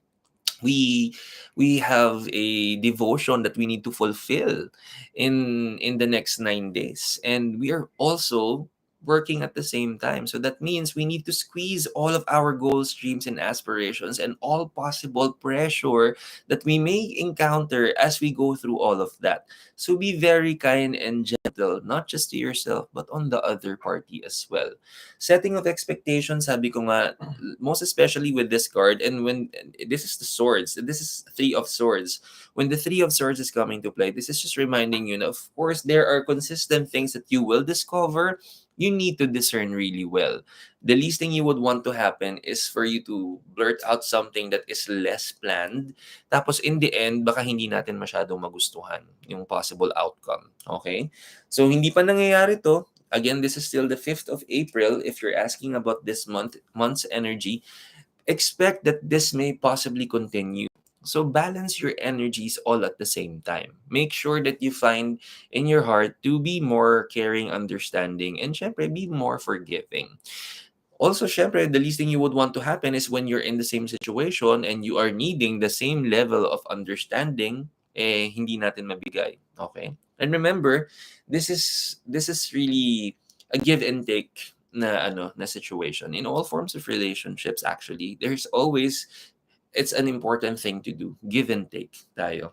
we we have a devotion that we need to fulfill in the next 9 days, and we are also working at the same time. So that means we need to squeeze all of our goals, dreams, and aspirations, and all possible pressure that we may encounter as we go through all of that. So be very kind and gentle, not just to yourself but on the other party as well. Setting of expectations, sabi ko nga, most especially with this card, and when this is the swords, this is 3 of swords. When the 3 of swords is coming to play, this is just reminding you, of course, there are consistent things that you will discover. You need to discern really well. The least thing you would want to happen is for you to blurt out something that is less planned, tapos in the end, baka hindi natin masyadong magustuhan yung possible outcome. Okay, so hindi pa nangyayari to. Again, this is still the 5th of April. If you're asking about this month's energy, expect that this may possibly continue. So balance your energies all at the same time. Make sure that you find in your heart to be more caring, understanding, and syempre be more forgiving. Also, syempre, the least thing you would want to happen is when you're in the same situation and you are needing the same level of understanding, hindi natin mabigay. Okay? And remember, this is really a give and take na situation. In all forms of relationships, actually, there's always, it's an important thing to do. Give and take tayo.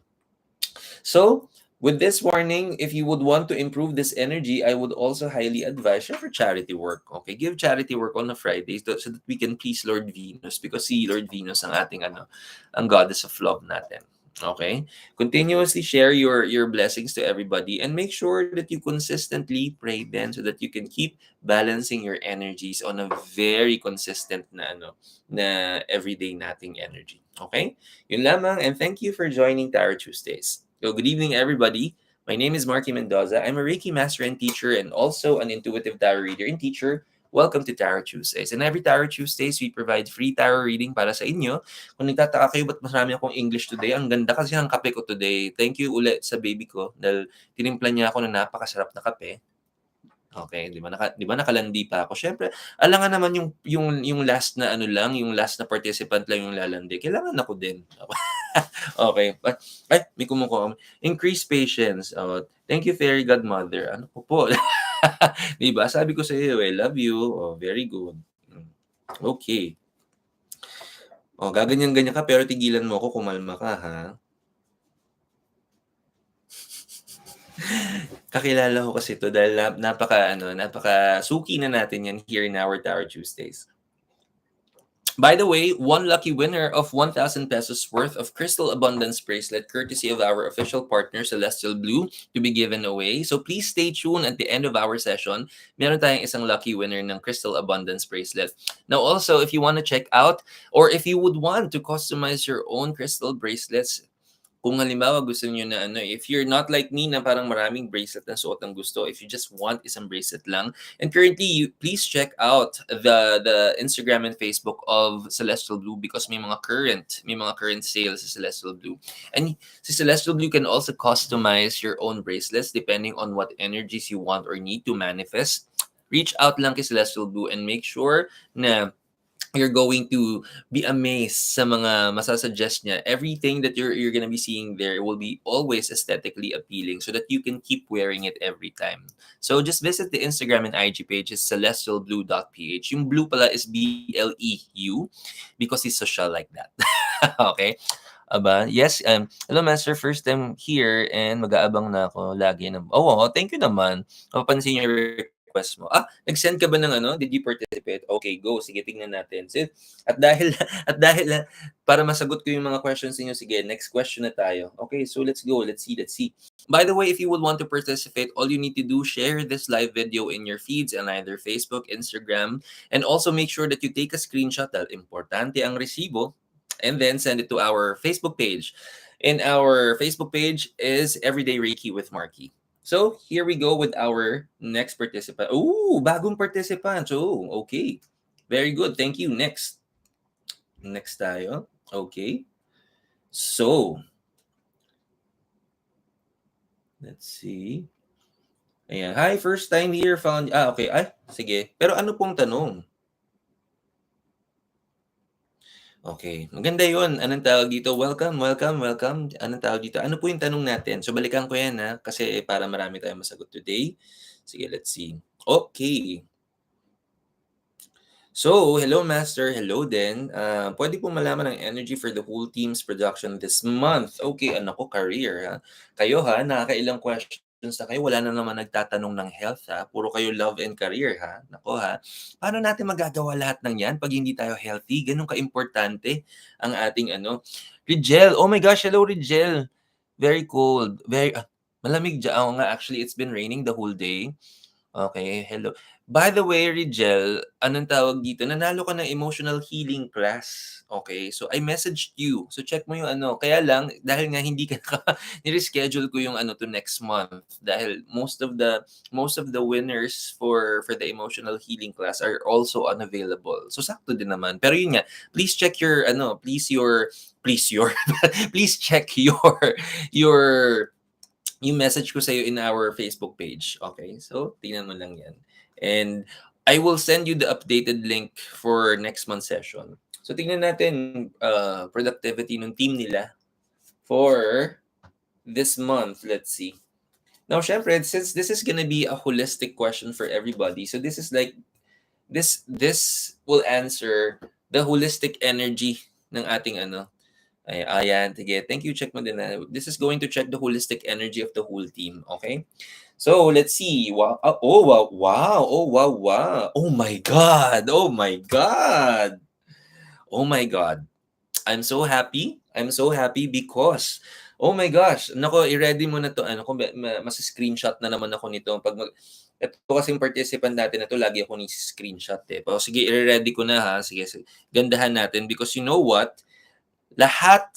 So, with this warning, if you would want to improve this energy, I would also highly advise you for charity work. Okay, give charity work on a Friday so that we can please Lord Venus, because si Lord Venus ang ating ang goddess of love natin. Okay? Continuously share your blessings to everybody and make sure that you consistently pray then so that you can keep balancing your energies on a very consistent na everyday nating energy. Okay? Yun lamang, and thank you for joining Tarot Tuesdays. So good evening, everybody. My name is Marky Mendoza. I'm a Reiki master and teacher and also an intuitive tarot reader and teacher. Welcome to Tarot Tuesdays. And every Tarot Tuesdays, we provide free tarot reading para sa inyo. Kung nagtataka kayo ba't marami akong English today, ang ganda kasi ng kape ko today. Thank you ulit sa baby ko dahil tinimpla niya ako ng napakasarap na kape. Okay, 'di ba nakalandi pa ako. Syempre, alangan naman yung last na yung last na participant lang yung lalandi. Kailangan ako din. Okay. Ay, may kumukuha. Increase patience. Oh, thank you, Fairy Godmother. Ano po? 'Di ba? Sabi ko sa iyo, love you. Oh, very good. Okay. Oh, gaganyan-ganyan ka pero tigilan mo ako, kumalma ka, ha? Kakilala ko kasi 'to dahil napaka-suki na natin 'yan here in our Tarot Tuesdays. By the way, one lucky winner of 1,000 pesos worth of Crystal Abundance bracelet courtesy of our official partner Celestial Blue to be given away. So please stay tuned at the end of our session. Meron tayong isang lucky winner ng Crystal Abundance bracelet. Now also, if you want to check out or if you would want to customize your own crystal bracelets, kung halimbawa gusto niyo na if you're not like me na parang maraming bracelet na suot ang gusto, if you just want isang bracelet lang, and currently, please check out the Instagram and Facebook of Celestial Blue because may mga current sales sa Celestial Blue. And si Celestial Blue can also customize your own bracelets depending on what energies you want or need to manifest. Reach out lang kay Celestial Blue and make sure na you're going to be amazed sa mga masasuggest niya. Everything that you're gonna be seeing there will be always aesthetically appealing so that you can keep wearing it every time. So just visit the Instagram and IG page. It's celestialblue.ph. Yung blue pala is BLEU because he's social like that. Okay? Aba, yes, hello Master, first time here and mag-aabang na ako lagi. Thank you naman. Mapapansin yung request mo. Nag-send ka ba ng Did you participate? Okay, go. Sige, tingnan natin. So, at dahil para masagot ko yung mga questions niyo, sige, next question na tayo. Okay, so let's go. Let's see. By the way, if you would want to participate, all you need to do, share this live video in your feeds on either Facebook, Instagram, and also make sure that you take a screenshot dahil importante ang resibo, and then send it to our Facebook page. And our Facebook page is Everyday Reiki with Marky. So, here we go with our next participant. Ooh, bagong participant. So, okay. Very good. Thank you. Next tayo. Okay. So, let's see. Ayan. Hi, first time here. Okay. Sige. Pero ano pong tanong? Okay, maganda yun. Anong tawag dito? Welcome. Anong tawag dito? Ano po yung tanong natin? So, balikan ko yan kasi para marami tayong masagot today. Sige, let's see. Okay. So, hello Master. Hello din. Pwede po malaman ang energy for the whole team's production this month. Okay, ko, career. Kayo nakakailang questions na kayo. Wala na naman nagtatanong ng health Puro kayo love and career Nako Paano natin magagawa lahat ng yan pag hindi tayo healthy? Ganun ka-importante ang ating Rigel. Oh my gosh, hello Rigel. Very cold. Very malamig dyan. Actually, it's been raining the whole day. Okay, hello. By the way, Rigel, anong tawag dito? Nanalo ka ng emotional healing class. Okay, so I messaged you. So check mo yung ano. Kaya lang, dahil nga hindi ka nireschedule ko yung ano to next month. Dahil most of the winners for the emotional healing class are also unavailable. So sakto din naman. Pero yun nga, please check your ano, please your please check your yung message ko sa'yo in our Facebook page. Okay? So, tingnan mo lang yan. And I will send you the updated link for next month's session. So, tingnan natin productivity ng team nila for this month. Let's see. Now, syempre, since this is gonna be a holistic question for everybody, so this is like, this will answer the holistic energy ng ating ano, ayan, sige. Thank you, check mo din na. This is going to check the holistic energy of the whole team, okay? So, let's see. Wow. Oh, wow. Wow. Oh, wow, wow. Oh my God. Oh my God. Oh my God. I'm so happy. I'm so happy because, oh my gosh, nako, i-ready mo na to. Ano, kung mas-screenshot na naman ako nito. Ito kasing participant natin na to, lagi ako ni-screenshot eh. Pero sige, i-ready ko na ha. Sige, sige, gandahan natin because you know what? Lahat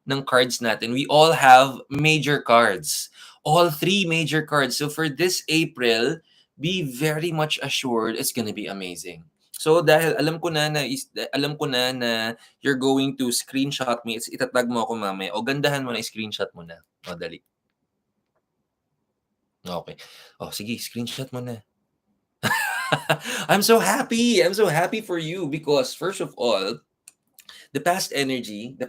ng cards natin, we all have major cards. All three major cards. So for this April, be very much assured it's gonna be amazing. So dahil alam ko na you're going to screenshot me, itatag mo ako mamaya. O gandahan mo na, screenshot mo na. O dali. Okay. O sige, screenshot mo na. I'm so happy. I'm so happy for you because first of all, the past energy that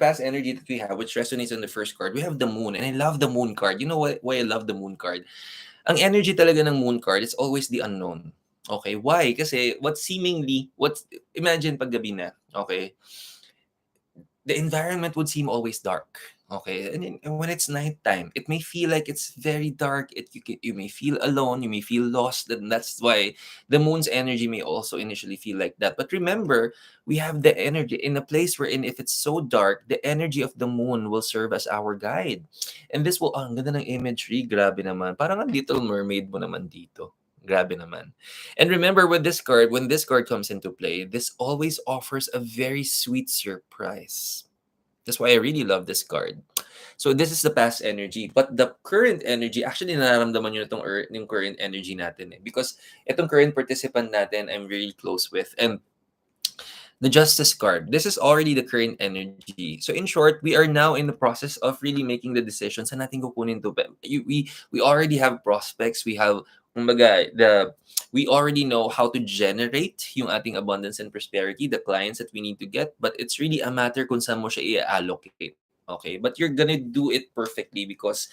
we have, which resonates on the first card, we have the moon. And I love the moon card. You know why I love the moon card? Ang energy talaga ng moon card, it's always the unknown. Okay, why? Kasi imagine pag gabi na, okay, the environment would seem always dark. Okay, and when it's nighttime, it may feel like it's very dark. You may feel alone, you may feel lost, and that's why the moon's energy may also initially feel like that. But remember, we have the energy in a place wherein if it's so dark, the energy of the moon will serve as our guide. And this will, ang ganda ng imagery, grabe naman. Parang ang Little Mermaid mo naman dito. Grabe naman. And remember with this card, when this card comes into play, this always offers a very sweet surprise. That's why I really love this card. So this is the past energy. But the current energy, actually nararamdaman nyo na yung current energy natin eh. Because itong current participant natin, I'm very close with. And the Justice card, this is already the current energy. So in short, we are now in the process of really making the decision sa natin kukunin to. We already have prospects. We have, we already know how to generate yung ating abundance and prosperity, the clients that we need to get, but it's really a matter kung saan mo siya i-allocate. Okay? But you're gonna do it perfectly because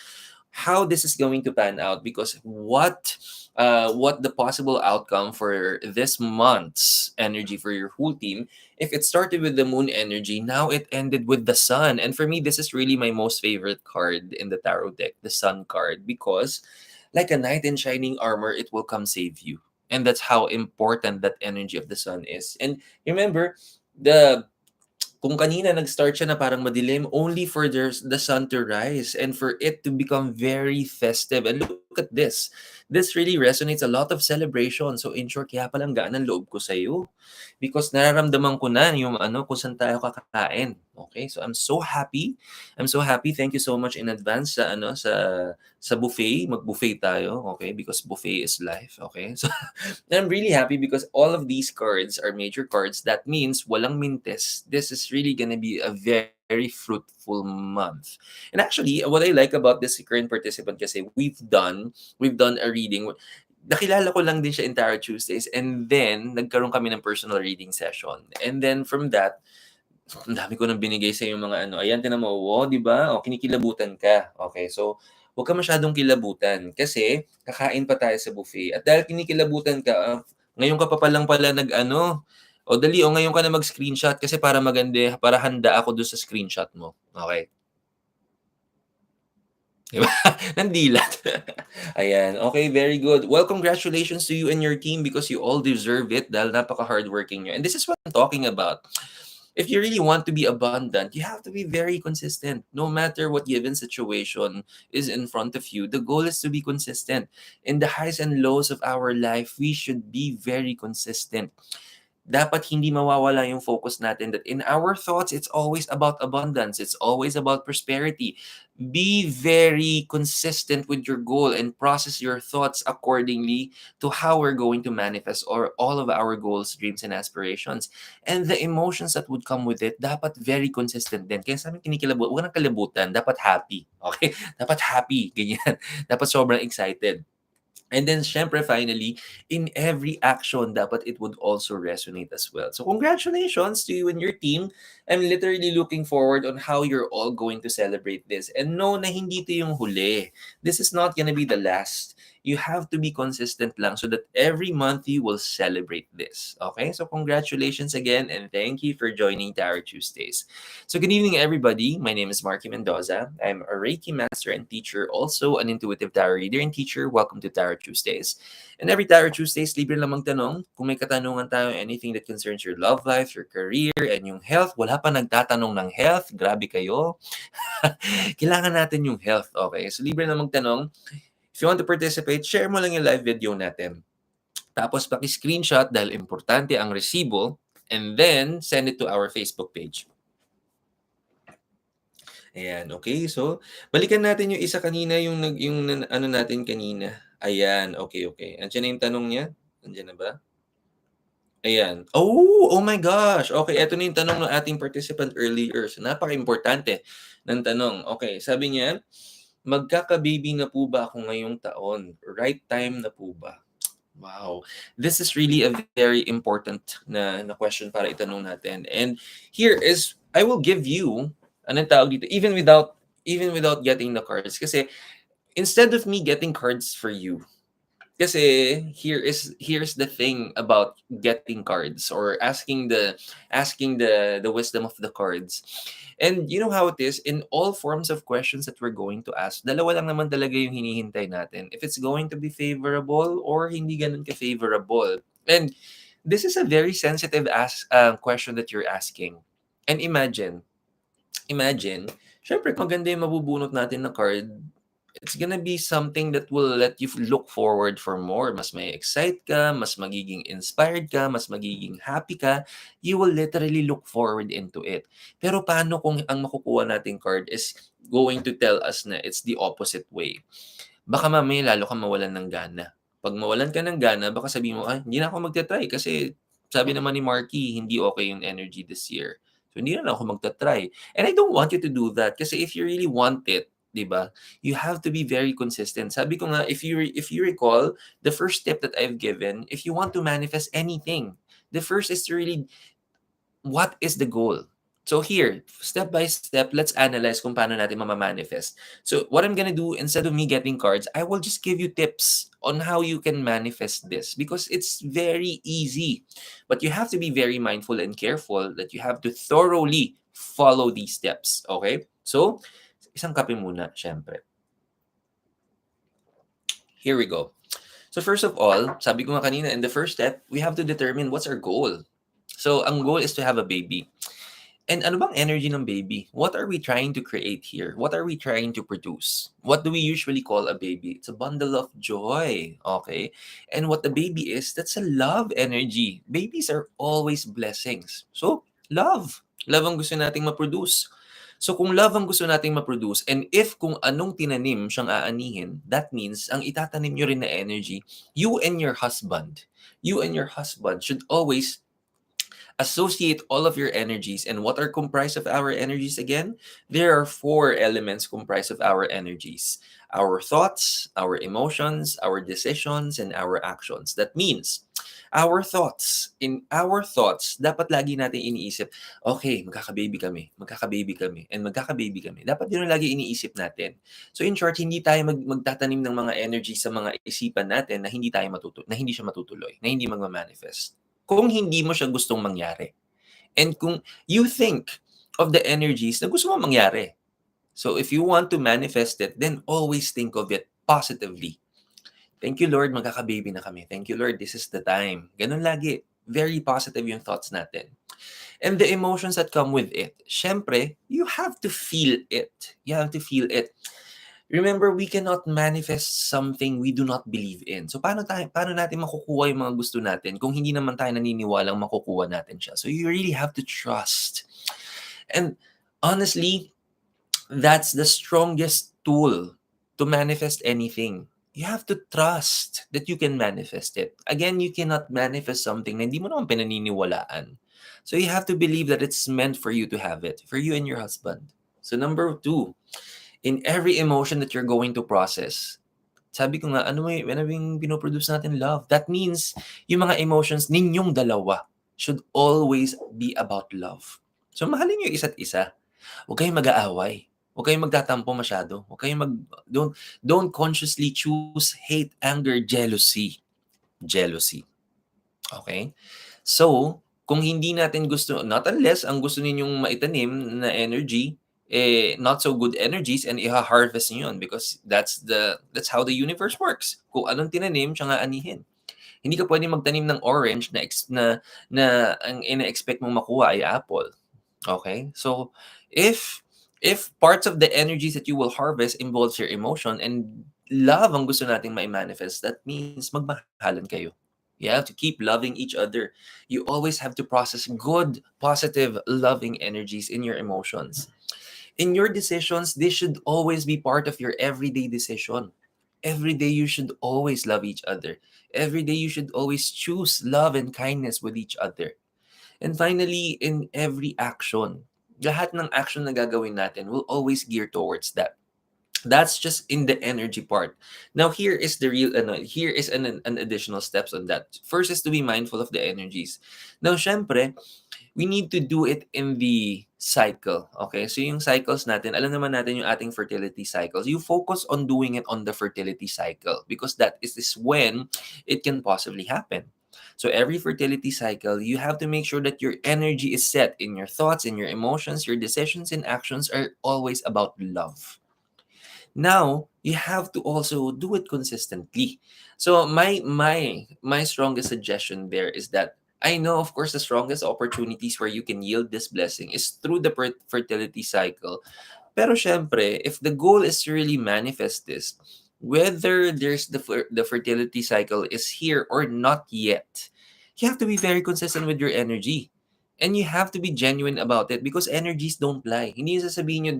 how this is going to pan out, because what the possible outcome for this month's energy for your whole team, if it started with the moon energy, now it ended with the sun. And for me, this is really my most favorite card in the tarot deck, the sun card, because like a knight in shining armor, it will come save you. And that's how important that energy of the sun is. And remember, kung kanina nag-start siya na parang madilim, only for the sun to rise and for it to become very festive. And look at this. This really resonates, a lot of celebration. So in short, kaya palang gaan ang loob ko sa iyo. Because nararamdaman ko na yung kung saan tayo kakain. Okay? So I'm so happy. I'm so happy. Thank you so much in advance sa buffet. Mag-buffet tayo. Okay? Because buffet is life. Okay? So I'm really happy because all of these cards are major cards. That means walang mintes. This is really gonna be a very fruitful month. And actually, what I like about this current participant kasi we've done a reading. Nakilala ko lang din siya in Tarot Tuesdays, and then nagkaroon kami ng personal reading session. And then from that, ang dami ko nang binigay sa yung mga ayan, tinan mo, di ba? Kinikilabutan ka. Okay, so huwag ka masyadong kilabutan kasi kakain pa tayo sa buffet. At dahil kinikilabutan ka, ngayon ka pa palang pala dali, ngayon ka na mag-screenshot kasi para maganda, para handa ako doon sa screenshot mo. Okay? Diba? Nandilat. Ayan. Okay, very good. Well, congratulations to you and your team because you all deserve it dahil napaka-hardworking nyo. And this is what I'm talking about. If you really want to be abundant, you have to be very consistent. No matter what given situation is in front of you, the goal is to be consistent. In the highs and lows of our life, we should be very consistent. Dapat hindi mawawala yung focus natin that in our thoughts, it's always about abundance. It's always about prosperity. Be very consistent with your goal and process your thoughts accordingly to how we're going to manifest or all of our goals, dreams, and aspirations. And the emotions that would come with it, dapat very consistent din. Kaya sa amin kinikilabot, huwag nang kalibutan, dapat happy. Okay? Dapat happy, ganyan. Dapat sobrang excited. And then, syempre, finally, in every action, dapat it would also resonate as well. So, congratulations to you and your team. I'm literally looking forward on how you're all going to celebrate this. And no, na hindi ito yung huli. This is not gonna be the last. You have to be consistent lang so that every month you will celebrate this. Okay? So, congratulations again and thank you for joining Tarot Tuesdays. So, good evening, everybody. My name is Marky Mendoza. I'm a Reiki master and teacher, also an intuitive tarot reader and teacher. Welcome to Tarot Tuesdays. And every Tarot Tuesdays, libre lang magtanong. Kung may katanungan tayo, anything that concerns your love life, your career, and yung health, wala pa nagtatanong ng health. Grabe kayo. Kailangan natin yung health. Okay? So, libre lang magtanong. If you want to participate, share mo lang yung live video natin. Tapos, paki-screenshot dahil importante ang resibo and then send it to our Facebook page. Ayan, okay. So, balikan natin yung isa kanina, yung ano natin kanina. Ayan, okay. Andiyan na yung tanong niya? Andiyan na ba? Ayan. Oh my gosh! Okay, eto na yung tanong ng ating participant earlier. So, napaka-importante ng tanong. Okay, sabi niya, magkaka-baby na po ba ako ngayong taon? Right time na po ba? Wow. This is really a very important na question para itanong natin. And here is, I will give you, anong tawag dito, even without getting the cards. Kasi, instead of me getting cards for you, kasi here's the thing about getting cards or asking the wisdom of the cards. And you know how it is in all forms of questions that we're going to ask. Dalawa lang naman talaga yung hinihintay natin. If it's going to be favorable or hindi ganun ka-favorable. And this is a very sensitive question that you're asking. And imagine, syempre maganda yung mabubunot natin na card. It's gonna be something that will let you look forward for more. Mas may excite ka, mas magiging inspired ka, mas magiging happy ka. You will literally look forward into it. Pero paano kung ang makukuha nating card is going to tell us na it's the opposite way? Baka mamaya lalo kang mawalan ng gana. Pag mawalan ka ng gana, baka sabihin mo, hindi na ako magta-try kasi sabi naman ni Marky, hindi okay yung energy this year. So, hindi na ako magta-try. And I don't want you to do that kasi if you really want it, 'di ba? You have to be very consistent. Sabi ko nga, if you recall, the first step that I've given, if you want to manifest anything, the first is to really, what is the goal? So here, step by step, let's analyze kung paano natin mamamanifest. So what I'm gonna do, instead of me getting cards, I will just give you tips on how you can manifest this because it's very easy. But you have to be very mindful and careful that you have to thoroughly follow these steps. Okay? So, isang kape muna, syempre. Here we go. So first of all, sabi ko nga kanina, in the first step, we have to determine what's our goal. So ang goal is to have a baby. And ano bang energy ng baby? What are we trying to create here? What are we trying to produce? What do we usually call a baby? It's a bundle of joy, okay? And what the baby is, that's a love energy. Babies are always blessings. So, love. Love ang gusto nating ma-produce. So kung love ang gusto nating ma-produce, and if kung anong tinanim siyang aanihin, that means ang itatanim nyo rin na energy, you and your husband should always associate all of your energies. And what are comprised of our energies again? There are 4 elements comprised of our energies. Our thoughts, our emotions, our decisions, and our actions. That means, our thoughts, dapat lagi natin iniisip, okay, magkaka-baby kami, and magkaka-baby kami. Dapat yun ang lagi iniisip natin. So in short, hindi tayo magtatanim ng mga energy sa mga isipan natin na hindi siya matutuloy, na hindi magma-manifest. Kung hindi mo siya gustong mangyari. And kung you think of the energies na gusto mo mangyari. So if you want to manifest it, then always think of it positively. Thank you, Lord, magkaka-baby na kami. Thank you, Lord, this is the time. Ganun lagi. Very positive yung thoughts natin. And the emotions that come with it. Syempre, you have to feel it. You have to feel it. Remember, we cannot manifest something we do not believe in. So paano natin makukuha yung mga gusto natin kung hindi naman tayo naniniwalang makukuha natin siya? So you really have to trust. And honestly, that's the strongest tool to manifest anything. You have to trust that you can manifest it. Again, you cannot manifest something na hindi mo naman pinaniniwalaan. So you have to believe that it's meant for you to have it, for you and your husband. So number 2, in every emotion that you're going to process, sabi ko nga, ano yung pinoproduce natin? Love. That means, yung mga emotions ninyong dalawa should always be about love. So, mahalin nyo yung isa't isa. Huwag kayong mag-aaway. Huwag kayong magtatampo masyado. Huwag kayong don't consciously choose hate, anger, jealousy. Jealousy. Okay? So, kung hindi natin gusto, not unless ang gusto ninyong maitanim na energy, not so good energies, and i-harvest niyo yun because that's how the universe works. Kung anong tinanim, siya nga anihin. Hindi ka pwedeng magtanim ng orange na ang ina-expect mong makuha ay apple. Okay? So, if parts of the energies that you will harvest involves your emotion and love ang gusto nating ma-manifest, that means magmahalan kayo. You have to keep loving each other. You always have to process good, positive, loving energies in your emotions. In your decisions, this should always be part of your everyday decision. Every day you should always love each other. Every day you should always choose love and kindness with each other. And finally, in every action, lahat ng action na gagawin natin will always gear towards that. That's just in the energy part. Now, here is the real, here is an additional steps on that. First is to be mindful of the energies. Now, syempre, we need to do it in the cycle. Okay? So, yung cycles natin, alam naman natin yung ating fertility cycles. You focus on doing it on the fertility cycle because that is when it can possibly happen. So, every fertility cycle, you have to make sure that your energy is set in your thoughts, in your emotions, your decisions and actions are always about love. Now, you have to also do it consistently. So my strongest suggestion there is that I know, of course, the strongest opportunities where you can yield this blessing is through the fertility cycle. Pero syempre, if the goal is to really manifest this, whether there's the fertility cycle is here or not yet, you have to be very consistent with your energy. And you have to be genuine about it because energies don't lie. Hindi sasabihin nyo,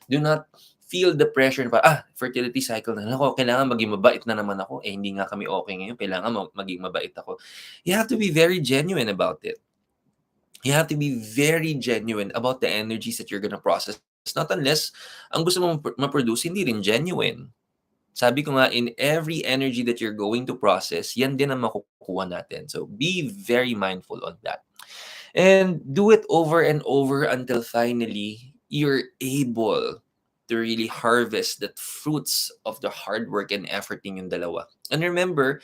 do not feel the pressure na fertility cycle na ako, kailangan maging mabait na naman ako. Hindi nga kami okay ngayon, kailangan maging mabait ako. You have to be very genuine about it. You have to be very genuine about the energies that you're gonna process. Not unless ang gusto mo ma-produce hindi rin genuine. Sabi ko nga, in every energy that you're going to process, yan din ang makukuha natin. So be very mindful on that. And do it over and over until finally you're able to really harvest the fruits of the hard work and effort ninyong dalawa. And remember,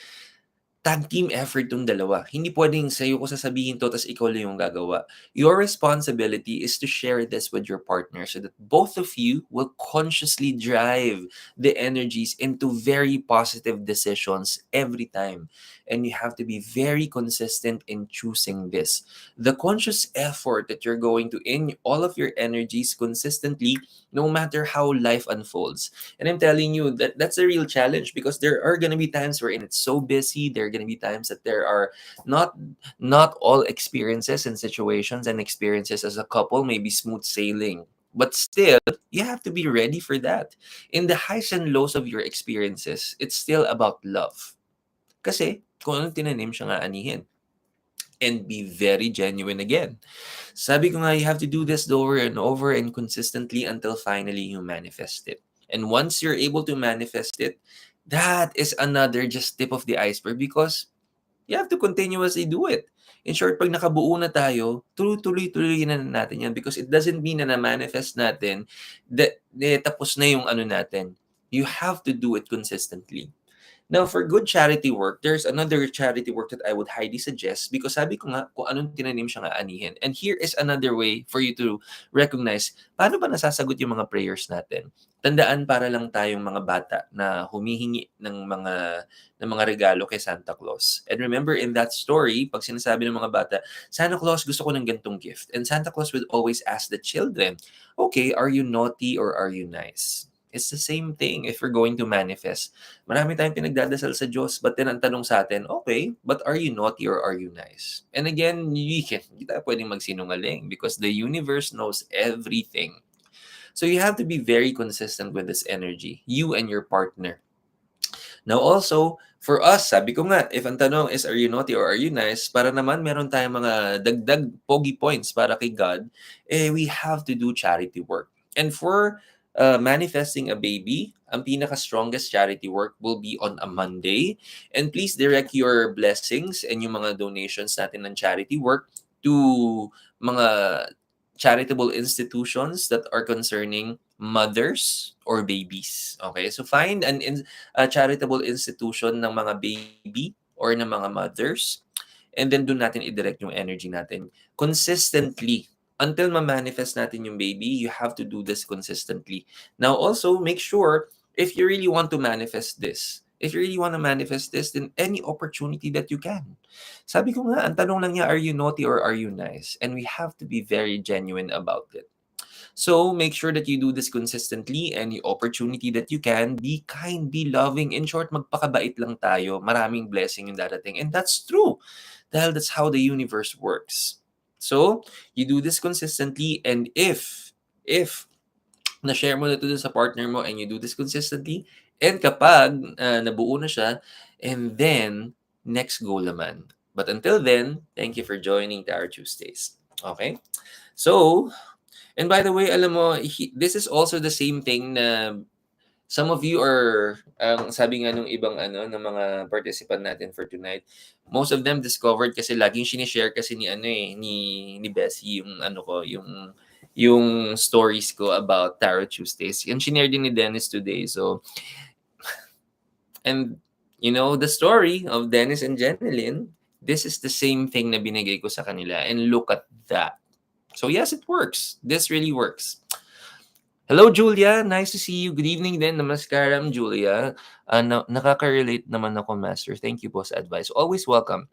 tag team effort yung dalawa. Hindi pwedeng sa'yo ko sasabihin to tas ikaw lang yung gagawa. Your responsibility is to share this with your partner so that both of you will consciously drive the energies into very positive decisions every time. And you have to be very consistent in choosing this. The conscious effort that you're going to in all of your energies consistently, no matter how life unfolds. And I'm telling you that that's a real challenge because there are going to be times wherein it's so busy. There are going to be times that there are not all experiences and situations and experiences as a couple may be smooth sailing. But still, you have to be ready for that. In the highs and lows of your experiences, it's still about love. Kasi kung anong tinanim siya nga anihin. And be very genuine again. Sabi ko nga, you have to do this over and over and consistently until finally you manifest it. And once you're able to manifest it, that is another just tip of the iceberg because you have to continuously do it. In short, pag nakabuo na tayo, tuloy-tuloy na natin yan because it doesn't mean na na-manifest natin that tapos na yung ano natin. You have to do it consistently. Now, for good charity work, there's another charity work that I would highly suggest because sabi ko nga kung anong tinanim siya nga anihin. And here is another way for you to recognize paano ba nasasagot yung mga prayers natin. Tandaan para lang tayong mga bata na humihingi ng mga regalo kay Santa Claus. And remember in that story, pag sinasabi ng mga bata, Santa Claus, gusto ko ng gantong gift. And Santa Claus would always ask the children, okay, are you naughty or are you nice? It's the same thing if we're going to manifest. Marami tayong pinagdadasal sa Diyos, but then ang tanong sa atin, okay, but are you naughty or are you nice? And again, hindi tayo pwedeng magsinungaling because the universe knows everything. So you have to be very consistent with this energy, you and your partner. Now also, for us, sabi ko nga, if ang tanong is, are you naughty or are you nice? Para naman meron tayong mga dagdag pogi points para kay God, we have to do charity work. And for manifesting a baby, ang pinaka-strongest charity work will be on a Monday. And please direct your blessings and yung mga donations natin ng charity work to mga charitable institutions that are concerning mothers or babies. Okay? So find a charitable institution ng mga baby or ng mga mothers, and then doon natin i-direct yung energy natin consistently. Until ma-manifest natin yung baby, you have to do this consistently. Now also, make sure if you really want to manifest this, then any opportunity that you can. Sabi ko nga, ang tanong lang niya, are you naughty or are you nice? And we have to be very genuine about it. So make sure that you do this consistently. Any opportunity that you can, be kind, be loving. In short, magpakabait lang tayo. Maraming blessing yung darating. And that's true. Dahil that's how the universe works. So, you do this consistently, and if na-share mo na ito sa partner mo and you do this consistently, and kapag nabuo na siya, and then, next goal naman. But until then, thank you for joining Tarot Tuesdays. Okay? So, and by the way, alam mo, this is also the same thing na some of you are, sabi nga nung ibang ng mga participant natin for tonight, most of them discovered kasi laging sinishare kasi ni Bessie yung yung stories ko about Tarot Tuesdays. And shinare din ni Dennis today. So, and you know the story of Dennis and Jeneline, this is the same thing na binigay ko sa kanila. And look at that. So yes, it works. This really works. Hello, Julia. Nice to see you. Good evening din. Namaskaram, Julia. Nakaka-relate naman ako, Master. Thank you po sa advice. Always welcome.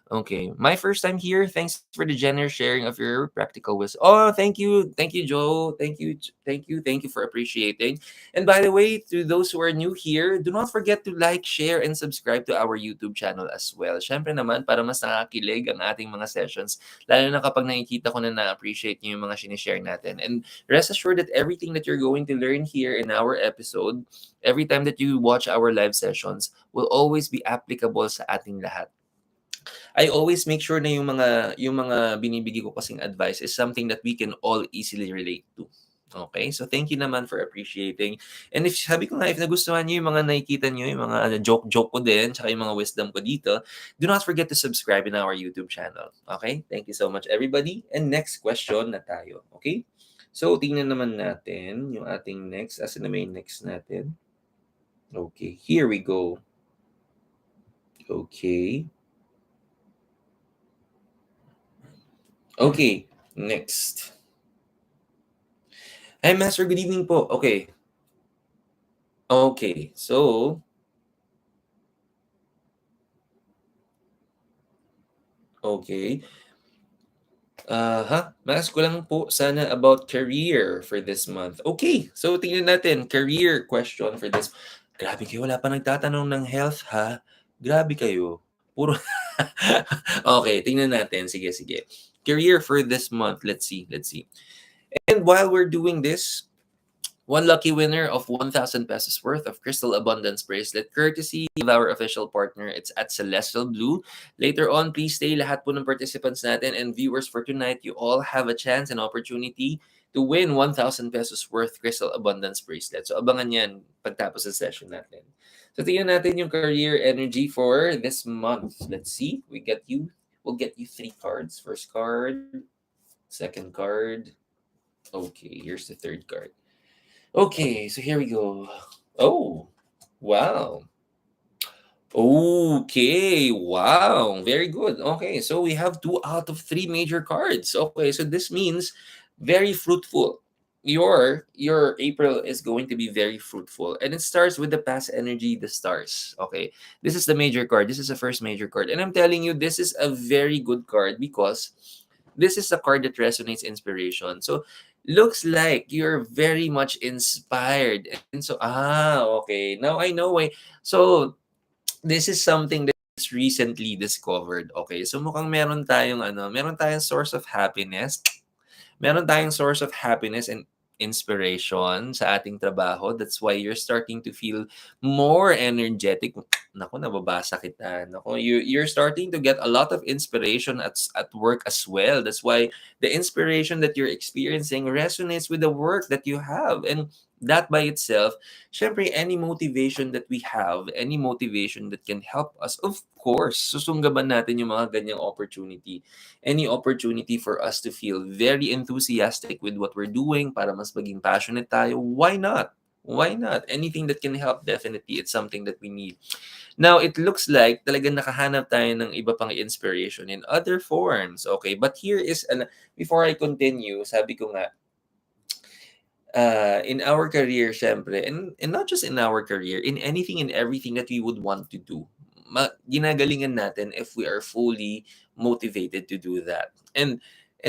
Okay. My first time here. Thanks for the generous sharing of your practical wisdom. Oh, thank you. Thank you, Joe. Thank you. Thank you. Thank you for appreciating. And by the way, to those who are new here, do not forget to like, share, and subscribe to our YouTube channel as well. Syempre naman, para mas nakakilig ang ating mga sessions, lalo na kapag nakikita ko na na-appreciate niyo yung mga sinishare natin. And rest assured that everything that you're going to learn here in our episode, every time that you watch our live sessions, will always be applicable sa ating lahat. I always make sure na yung mga binibigay ko kasing advice is something that we can all easily relate to. Okay? So thank you naman for appreciating. And if sabi ko nga, if nagustuhan niyo yung mga nakikita niyo, yung mga joke ko din, tsaka yung mga wisdom ko dito, do not forget to subscribe in our YouTube channel. Okay? Thank you so much, everybody. And next question na tayo. Okay? So, tingnan naman natin yung ating next. Asan na may next natin? Okay, here we go. Okay. Okay, next. Hi, Master. Good evening po. Okay. Okay, so... Okay. Mas ko lang po sana about career for this month. Okay, so tingnan natin. Career question for this. Grabe kayo, wala pa nagtatanong ng health, ha? Grabe kayo. Puro... Okay, tingnan natin. Sige. Career for this month. Let's see. And while we're doing this, one lucky winner of 1,000 pesos worth of Crystal Abundance bracelet courtesy of our official partner. It's at Celestial Blue. Later on, please stay. Lahat po ng participants natin and viewers for tonight, you all have a chance and opportunity to win 1,000 pesos worth Crystal Abundance bracelet. So abangan yan pagtapos sa session natin. So tingnan natin yung career energy for this month. Let's see. We'll get you 3 cards. First card, second card. Okay, here's the third card. Okay, so here we go. Oh, wow. Okay, wow, very good. Okay, so we have 2 out of 3 major cards. Okay, so this means very fruitful. Your April is going to be very fruitful, and it starts with the past energy, the stars. Okay, this is the major card. This is the first major card, and I'm telling you, this is a very good card because this is a card that resonates inspiration. So looks like you're very much inspired, and so okay, now I know why. So this is something that's recently discovered. Okay, so mukhang meron tayong source of happiness. Meron tayong source of happiness and inspiration sa ating trabaho. That's why you're starting to feel more energetic. Naku, nababasa kita. Naku, you're starting to get a lot of inspiration at work as well. That's why the inspiration that you're experiencing resonates with the work that you have. And that by itself, syempre, any motivation that we have, any motivation that can help us, of course, susunggaban natin yung mga ganyang opportunity. Any opportunity for us to feel very enthusiastic with what we're doing para mas maging passionate tayo, why not? Why not? Anything that can help, definitely, it's something that we need. Now, it looks like talagang nakahanap tayo ng iba pang inspiration in other forms. Okay, but here is, before I continue, sabi ko nga, in our career, syempre, and not just in our career, in anything and everything that we would want to do, ginagalingan natin if we are fully motivated to do that. And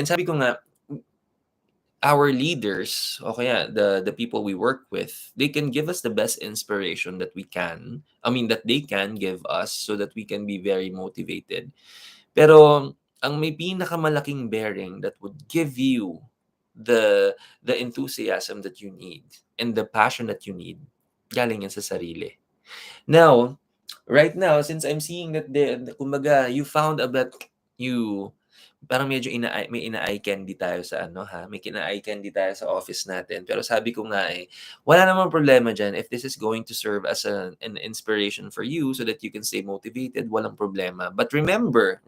sabi ko nga, our leaders, o kaya the people we work with, they can give us the best inspiration that we can. I mean, that they can give us so that we can be very motivated. Pero ang may pinakamalaking bearing that would give you the enthusiasm that you need and the passion that you need, galing yan sa sarili. Now, right now, since I'm seeing that kumbaga, you found a bet, you parang medyo may ina-eye candy tayo sa may kina-eye candy tayo sa office natin. Pero sabi ko nga wala namang problema diyan if this is going to serve as an inspiration for you so that you can stay motivated, walang problema. But remember,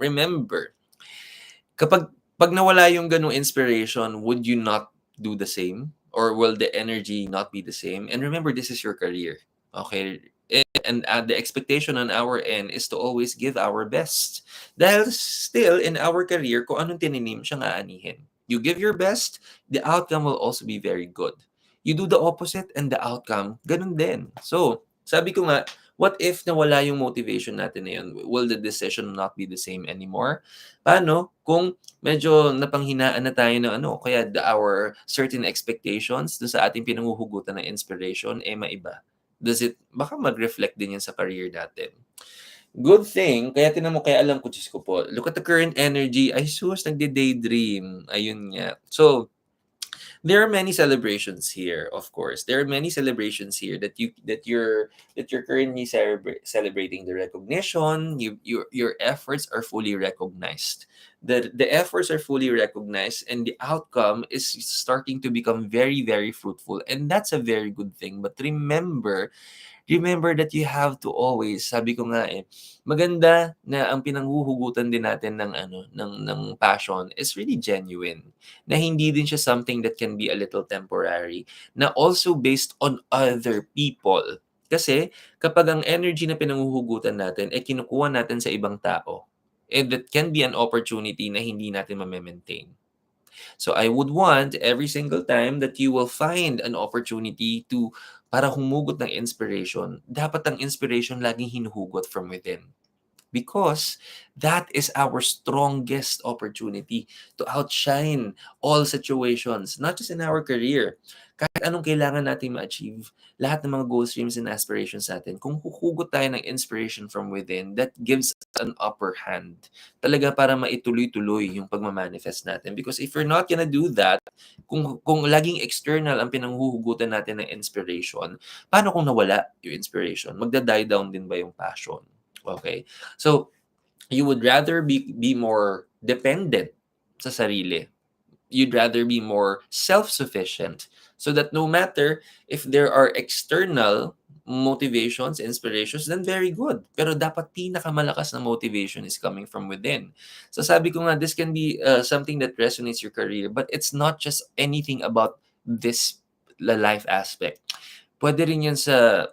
pag nawala yung ganung inspiration, would you not do the same? Or will the energy not be the same? And remember, this is your career. Okay? And the expectation on our end is to always give our best. Dahil still, in our career, kung anong tininim siya nga anihin. You give your best, the outcome will also be very good. You do the opposite, and the outcome, ganun din. So, sabi ko nga, what if nawala yung motivation natin na yun? Will the decision not be the same anymore? Paano kung medyo napanghinaan na tayo ng kaya our certain expectations do sa ating pinanguhugutan ng inspiration, maiba? Baka mag-reflect din yan sa career natin. Good thing, kaya tinan mo, kaya alam ko, Diyos ko po, look at the current energy, ay sus, nagde-daydream. Ayun nga. So, there are many celebrations here, of course. There are many celebrations here that you're currently celebrating the recognition. Your efforts are fully recognized. The efforts are fully recognized, and the outcome is starting to become very, very fruitful, and that's a very good thing. But remember that you have to always, sabi ko nga maganda na ang pinanghuhugutan din natin ng ng passion is really genuine. Na hindi din siya something that can be a little temporary, na also based on other people. Kasi kapag ang energy na pinanghuhugutan natin kinukuha natin sa ibang tao, that can be an opportunity na hindi natin ma-maintain. So I would want every single time that you will find an opportunity para humugot ng inspiration, dapat ang inspiration laging hinuhugot from within. Because that is our strongest opportunity to outshine all situations, not just in our career. Kahit anong kailangan natin ma-achieve, lahat ng mga goals, dreams, and aspirations natin, kung huhugot tayo ng inspiration from within, that gives us an upper hand. Talaga para maituloy-tuloy yung pagmamanifest natin. Because if you're not gonna do that, kung laging external ang pinanghuhugutan natin ng inspiration, paano kung nawala yung inspiration? Magda-die down din ba yung passion? Okay? So, you would rather be more dependent sa sarili. You'd rather be more self-sufficient so that no matter if there are external motivations, inspirations, then very good. Pero dapat pinakamalakas na motivation is coming from within. So sabi ko nga, this can be something that resonates your career, but it's not just anything about this life aspect. Pwede rin yan sa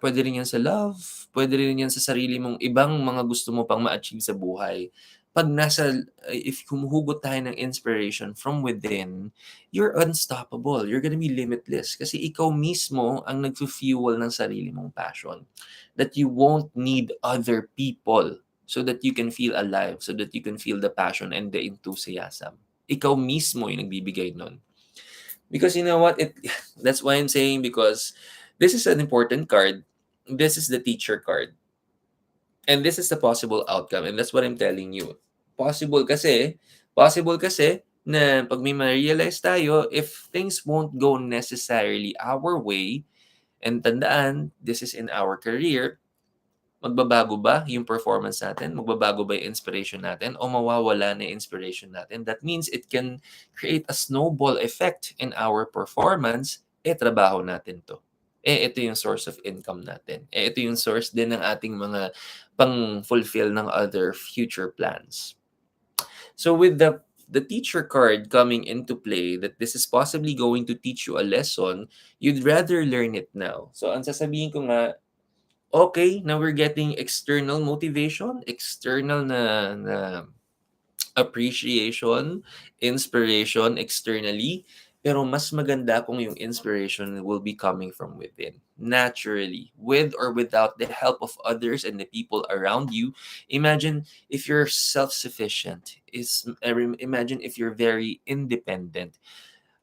love, Puwede rin 'yan sa sarili mong ibang mga gusto mo pang ma-achieve sa buhay. 'Pag if humuhugot tayo ng inspiration from within, you're unstoppable, you're gonna be limitless kasi ikaw mismo ang nagfu-fuel ng sarili mong passion. That you won't need other people so that you can feel alive, so that you can feel the passion and the enthusiasm. Ikaw mismo yung nagbibigay nun. Because you know what? That's why I'm saying, because this is an important card. This is the teacher card. And this is the possible outcome. And that's what I'm telling you. Possible kasi na pag may ma-realize tayo, if things won't go necessarily our way, and tandaan, this is in our career, magbabago ba yung performance natin? Magbabago ba yung inspiration natin? O mawawala na yung inspiration natin? That means it can create a snowball effect in our performance. Trabaho natin to. Ito yung source of income natin. Ito yung source din ng ating mga pang-fulfill ng other future plans. So with the teacher card coming into play, that this is possibly going to teach you a lesson, you'd rather learn it now. So ang sasabihin ko nga, okay, now we're getting external motivation, external na appreciation, inspiration externally, pero mas maganda kung yung inspiration will be coming from within, naturally, with or without the help of others and the people around you. Imagine if you're self-sufficient, imagine if you're very independent.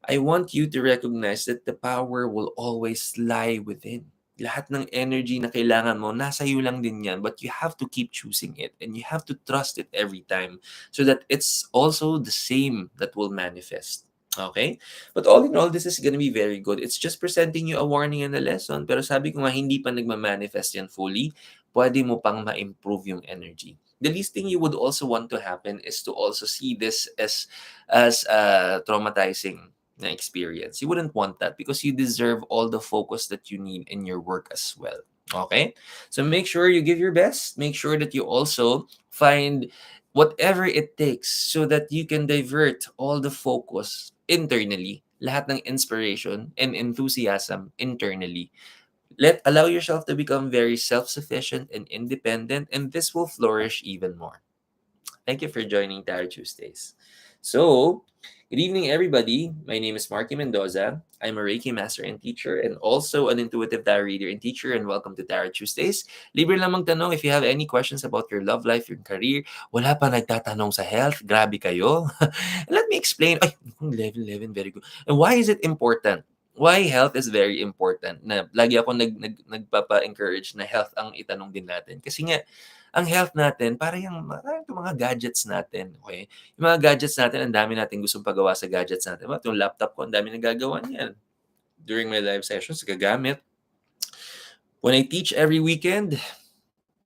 I want you to recognize that the power will always lie within. Lahat ng energy na kailangan mo, nasa iyo lang din yan. But you have to keep choosing it. And you have to trust it every time. So that it's also the same that will manifest. Okay? But all in all, this is gonna be very good. It's just presenting you a warning and a lesson. Pero sabi ko nga, hindi pa nagma-manifest yan fully. Pwede mo pang ma-improve yung energy. The least thing you would also want to happen is to also see this as traumatizing na experience. You wouldn't want that because you deserve all the focus that you need in your work as well. Okay? So make sure you give your best. Make sure that you also find whatever it takes so that you can divert all the focus internally. Lahat ng inspiration and enthusiasm internally. Allow yourself to become very self-sufficient and independent, and this will flourish even more. Thank you for joining Tarot Tuesdays. So, good evening, everybody. My name is Marky Mendoza. I'm a Reiki master and teacher, and also an intuitive tarot reader and teacher, and welcome to Tarot Tuesdays. Libre lang magtanong if you have any questions about your love life, your career. Wala pa nagtatanong sa health. Grabe kayo. Let me explain. Ay, level 11, very good. And why is it important? Why health is very important? Na lagi ako nagpapa-encourage na health ang itanong din natin. Kasi nga, ang health natin, parang yung mga gadgets natin, okay? Yung mga gadgets natin, ang dami natin gustong pagawa sa gadgets natin. Yung laptop ko, ang dami nagagawa niyan. During my live sessions, gagamit. When I teach every weekend,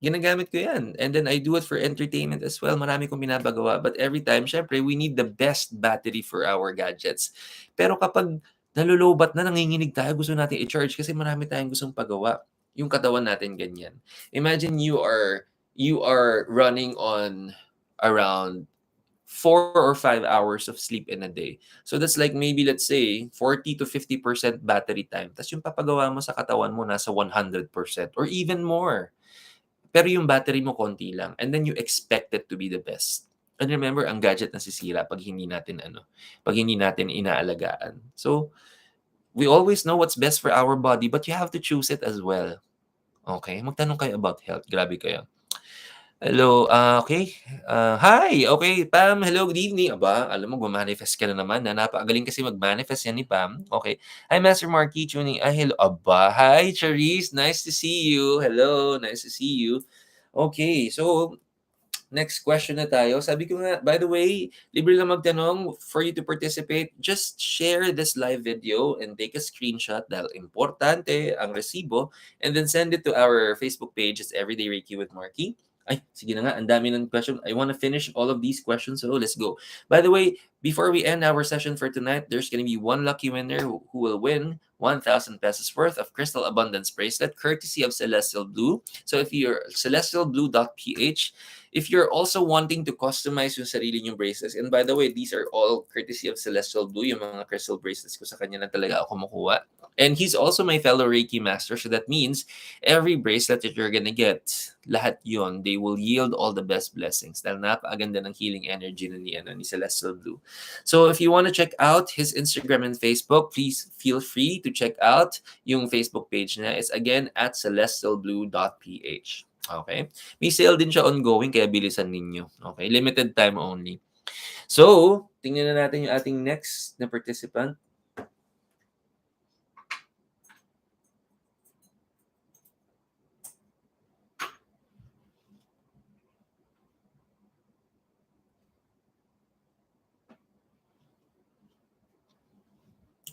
ginagamit ko yan. And then I do it for entertainment as well. Marami kong binabagawa. But every time, syempre, we need the best battery for our gadgets. Pero kapag nalulobat na, nanginginig tayo, gusto natin i-charge kasi marami tayong gustong pagawa. Yung katawan natin ganyan. Imagine you are running on around 4 or 5 hours of sleep in a day. So that's like maybe, let's say, 40 to 50% battery time. Tapos yung papagawa mo sa katawan mo nasa 100% or even more. Pero yung battery mo konti lang. And then you expect it to be the best. And remember, ang gadget nasisira pag hindi natin inaalagaan. So, we always know what's best for our body, but you have to choose it as well. Okay? Magtanong kayo about health. Grabe kayo. Hello, okay. Hi, okay, Pam, hello, good evening. Aba, alam mo, gumanifest ka na naman. Napakagaling kasi mag-manifest yan ni Pam. Okay. Hi, Master Marky, tuning. Hello. Aba, hi, Charisse. Nice to see you. Hello, nice to see you. Okay, so, next question na tayo. Sabi ko nga, by the way, libre lang magtanong. For you to participate, just share this live video and take a screenshot dahil importante ang resibo, and then send it to our Facebook page. It's Everyday Reiki with Marky. Ay, sige na nga, ang dami ng question. I want to finish all of these questions, so let's go. By the way, before we end our session for tonight, there's going to be one lucky winner who will win 1,000 pesos worth of Crystal Abundance bracelet, courtesy of Celestial Blue. So if you're celestialblue.ph, If you're also wanting to customize yung sarili yung bracelets, and by the way, these are all courtesy of Celestial Blue, yung mga crystal bracelets ko sa kanya na talaga ako kumukuha. And he's also my fellow Reiki master, so that means every bracelet that you're gonna get, lahat yon, they will yield all the best blessings. Dahil napakaganda ng healing energy na ni Celestial Blue. So if you want to check out his Instagram and Facebook, please feel free to check out yung Facebook page niya. It's again at celestialblue.ph. Okay? May sale din siya ongoing, kaya bilisan ninyo. Okay? Limited time only. So, tingnan na natin yung ating next na participant.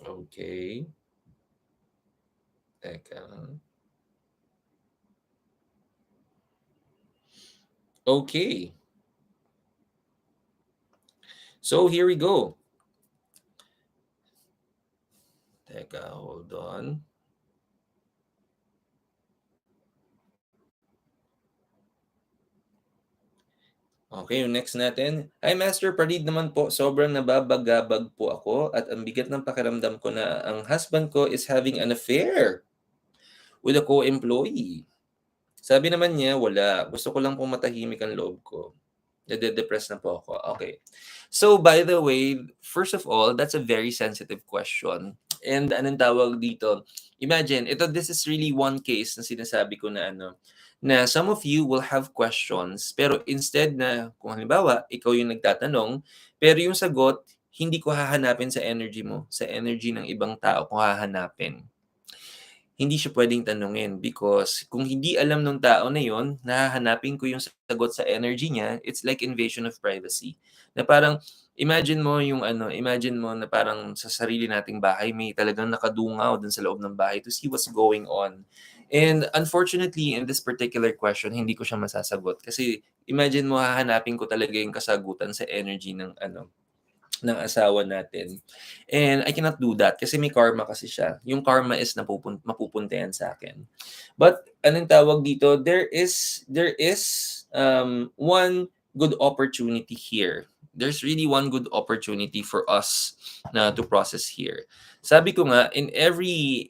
Okay. Teka. Okay. So, here we go. Teka, hold on. Okay, yung next natin. Hi, Master Parid naman po. Sobrang nababagabag po ako at ang bigat ng pakiramdam ko na ang husband ko is having an affair with a co-employee. Sabi naman niya, wala. Gusto ko lang pong matahimik ang loob ko. Nade-depress na po ako. Okay. So, by the way, first of all, that's a very sensitive question. And anong tawag dito? Imagine, this is really one case na sinasabi ko na na some of you will have questions, pero instead na, kung halimbawa, ikaw yung nagtatanong, pero yung sagot, hindi ko hahanapin sa energy mo, sa energy ng ibang tao ko hahanapin. Hindi siya pwedeng tanungin because kung hindi alam ng tao na yon, nahahanapin ko yung sagot sa energy niya, it's like invasion of privacy. Na parang imagine mo na parang sa sarili nating bahay may talagang nakadungaw dun sa loob ng bahay to see what's going on. And unfortunately, in this particular question, hindi ko siya masasagot kasi imagine mo hahanapin ko talaga yung kasagutan sa energy ng asawa natin. And I cannot do that kasi may karma kasi siya. Yung karma is mapupunta yan sa akin. But anong tawag dito? There is one good opportunity here. There's really one good opportunity for us na to process here. Sabi ko nga, in every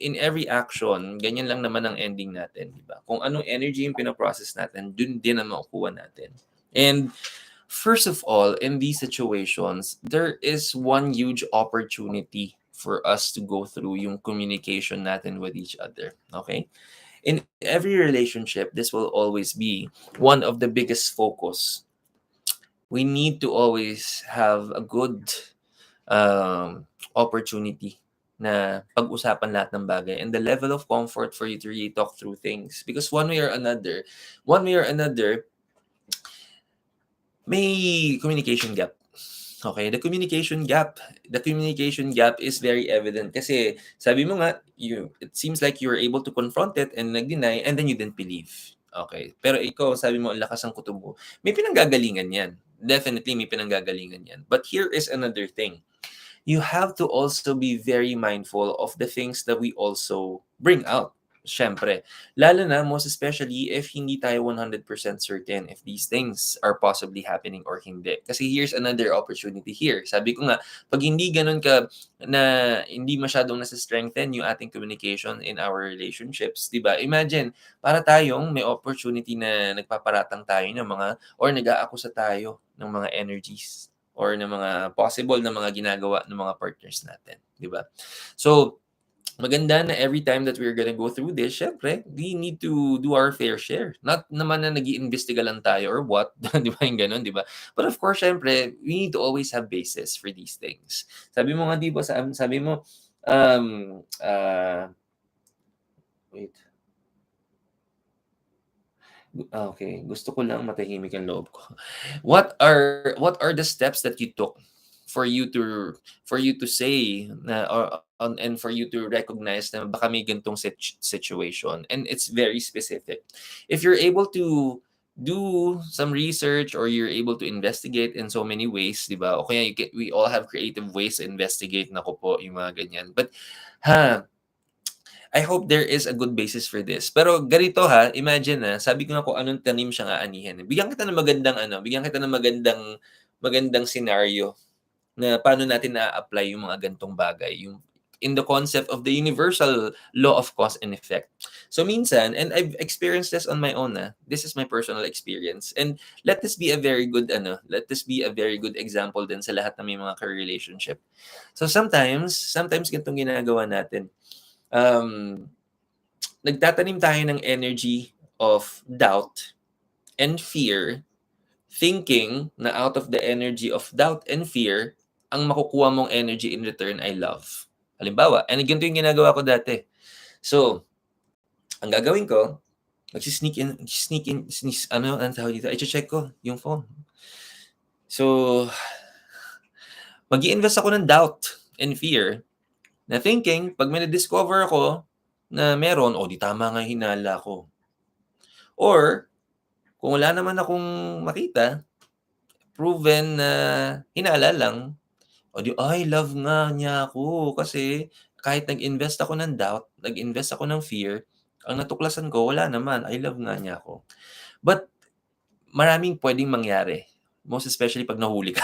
action, ganyan lang naman ang ending natin, di ba? Kung anong energy yung pinaprocess natin, dun din ang makukuha natin. And first of all, in these situations, there is one huge opportunity for us to go through yung communication natin with each other. Okay? In every relationship, this will always be one of the biggest focus. We need to always have a good opportunity na pag-usapan lahat ng bagay and the level of comfort for you to really talk through things. Because one way or another, may communication gap. Okay, the communication gap is very evident kasi sabi mo nga, it seems like you were able to confront it and nag-deny and then you didn't believe. Okay, pero ikaw sabi mo ang lakas ng kutob mo. May pinanggagalingan 'yan. Definitely may pinanggagalingan 'yan. But here is another thing. You have to also be very mindful of the things that we also bring out. Siyempre, lalo na most especially if hindi tayo 100% certain if these things are possibly happening or hindi. Kasi here's another opportunity here. Sabi ko nga, pag hindi ganun ka na hindi masyadong nasa-strengthen yung ating communication in our relationships, 'di ba? Imagine, para tayong may opportunity na nagpaparatang tayo ng mga or nag-aakusa tayo ng mga energies or ng mga possible na mga ginagawa ng mga partners natin, 'di ba? So, maganda na every time that we're gonna go through this, syempre, we need to do our fair share. Not naman na nag-iimbestiga lang tayo or what, di ba yung ganun, di ba? But of course, syempre, we need to always have basis for these things. Sabi mo nga, di ba, sabi mo, wait. Okay, gusto ko lang matahimik ang loob ko. What are the steps that you took for you to say na and for you to recognize na baka may gantong situation, and it's very specific. If you're able to do some research or you're able to investigate in so many ways, 'di ba? O kaya we all have creative ways to investigate, nako po, yung mga ganyan. But I hope there is a good basis for this. Pero ganito ha, imagine sabi ko nga kung anong tanim siyang aanihin. Bigyan kita ng magandang scenario na paano natin na-apply yung mga gantong bagay, yung in the concept of the universal law of cause and effect. So minsan, and I've experienced this on my own, this is my personal experience, and let this be a very good example din sa lahat ng may mga ka-relationship. So sometimes ganitong ginagawa natin. Nagtatanim tayo ng energy of doubt and fear, thinking na out of the energy of doubt and fear, ang makukuha mong energy in return ay love. Halimbawa, ganito yung ginagawa ko dati. So, ang gagawin ko, ang tawag dito, i-check ko yung phone. So, mag-i-invest ako ng doubt and fear na thinking, pag may na-discover ako na meron, di tama nga hinala ko. Or, kung wala naman akong makita, proven na hinala lang, love nga niya ako. Kasi kahit nag-invest ako ng doubt, nag-invest ako ng fear, ang natuklasan ko, wala naman, I love nga niya ako. But, maraming pwedeng mangyari. Most especially pag nahuli ka.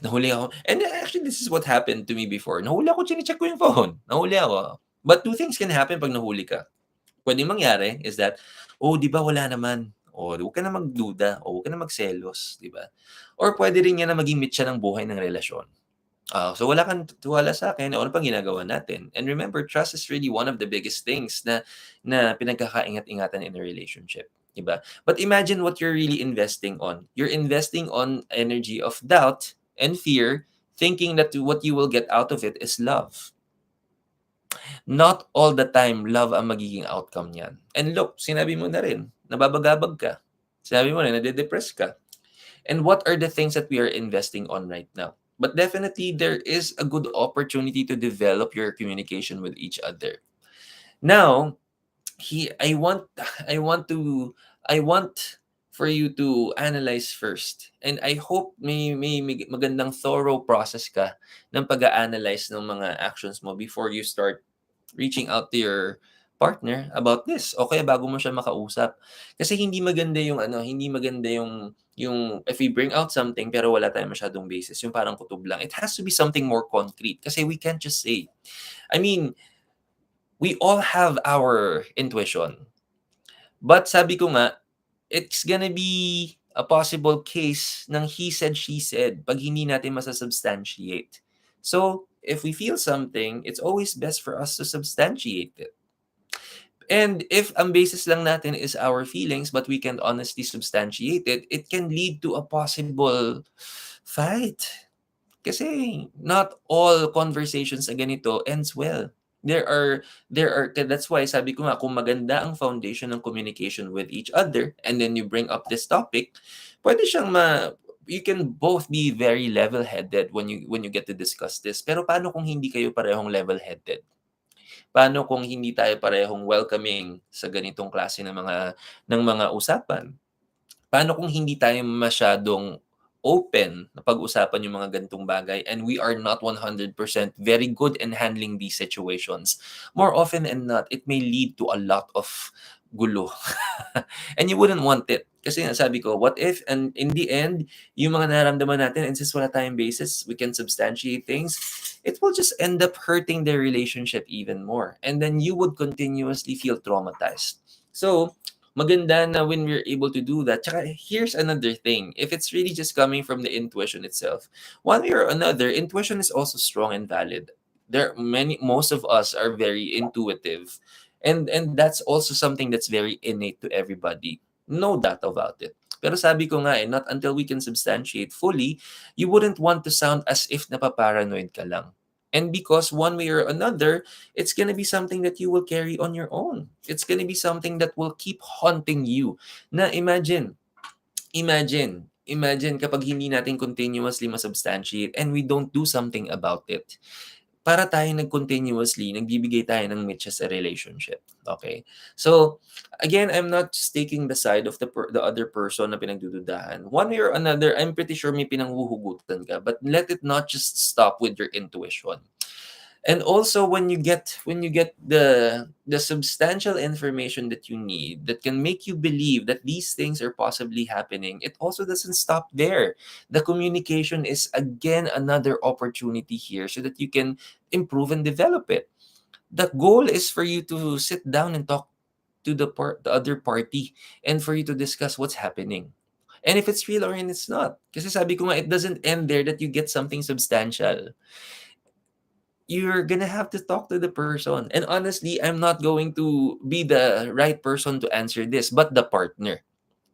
Nahuli ako. And actually, this is what happened to me before. Nahuli ako, chinecheck ko yung phone. Nahuli ako. But two things can happen pag nahuli ka. Pwedeng mangyari is that, di ba wala naman? Huwag ka na magduda. Huwag ka na magselos. Di ba? Or pwede rin yan na maging mitya ng buhay ng relasyon. So wala kang tiwala sa akin, ano pang ginagawa natin? And remember, trust is really one of the biggest things na pinagkakaingat-ingatan in a relationship. Diba? But imagine what you're really investing on. You're investing on energy of doubt and fear, thinking that what you will get out of it is love. Not all the time, love ang magiging outcome niyan. And look, sinabi mo na rin, nababagabag ka. Sinabi mo na, nade-depress ka. And what are the things that we are investing on right now? But definitely, there is a good opportunity to develop your communication with each other. Now, I want for you to analyze first. And I hope may magandang thorough process ka ng pag-a-analyze ng mga actions mo before you start reaching out to your partner about this. Okay, bago mo siya makausap. Kasi hindi maganda yung if we bring out something pero wala tayong masyadong basis, yung parang kutob lang. It has to be something more concrete kasi we can't just say. I mean, we all have our intuition. But sabi ko nga, it's gonna be a possible case ng he said, she said pag hindi natin masasubstantiate. So, if we feel something, it's always best for us to substantiate it. And if ang basis lang natin is our feelings but we can't honestly substantiate it, it can lead to a possible fight. Kasi not all conversations na ganito ends well. There are that's why sabi ko nga kung maganda ang foundation ng communication with each other and then you bring up this topic, pwede siyang you can both be very level-headed when you get to discuss this. Pero paano kung hindi kayo parehong level-headed? Paano kung hindi tayo parehong welcoming sa ganitong klase ng mga usapan? Paano kung hindi tayo masyadong open na pag-usapan yung mga ganitong bagay and we are not 100% very good in handling these situations? More often than not, it may lead to a lot of gulo. And you wouldn't want it. Kasi nga sabi ko, what if, and in the end, yung mga nararamdaman natin, and since wala tayong basis, we can substantiate things, it will just end up hurting the relationship even more. And then you would continuously feel traumatized. So, maganda na when we're able to do that. Tsaka, here's another thing. If it's really just coming from the intuition itself, one way or another, intuition is also strong and valid. Most of us are very intuitive. And that's also something that's very innate to everybody. No doubt about it. Pero sabi ko nga not until we can substantiate fully, you wouldn't want to sound as if napaparanoid ka lang. And because one way or another, it's gonna be something that you will carry on your own. It's gonna be something that will keep haunting you. Na imagine kapag hindi natin continuously masubstantiate and we don't do something about it. Para tayo nagbibigay tayo ng mitya sa relationship. Okay? So, again, I'm not just taking the side of the other person na pinagdududahan. One way or another, I'm pretty sure may pinanghuhugutan ka. But let it not just stop with your intuition. And also when you get the substantial information that you need that can make you believe that these things are possibly happening, it also doesn't stop there. The communication is again another opportunity here so that you can improve and develop it. The goal is for you to sit down and talk to the other party and for you to discuss what's happening. And if it's real or it's not. Kasi sabi ko nga, it doesn't end there that you get something substantial. You're gonna have to talk to the person. And honestly, I'm not going to be the right person to answer this, but the partner.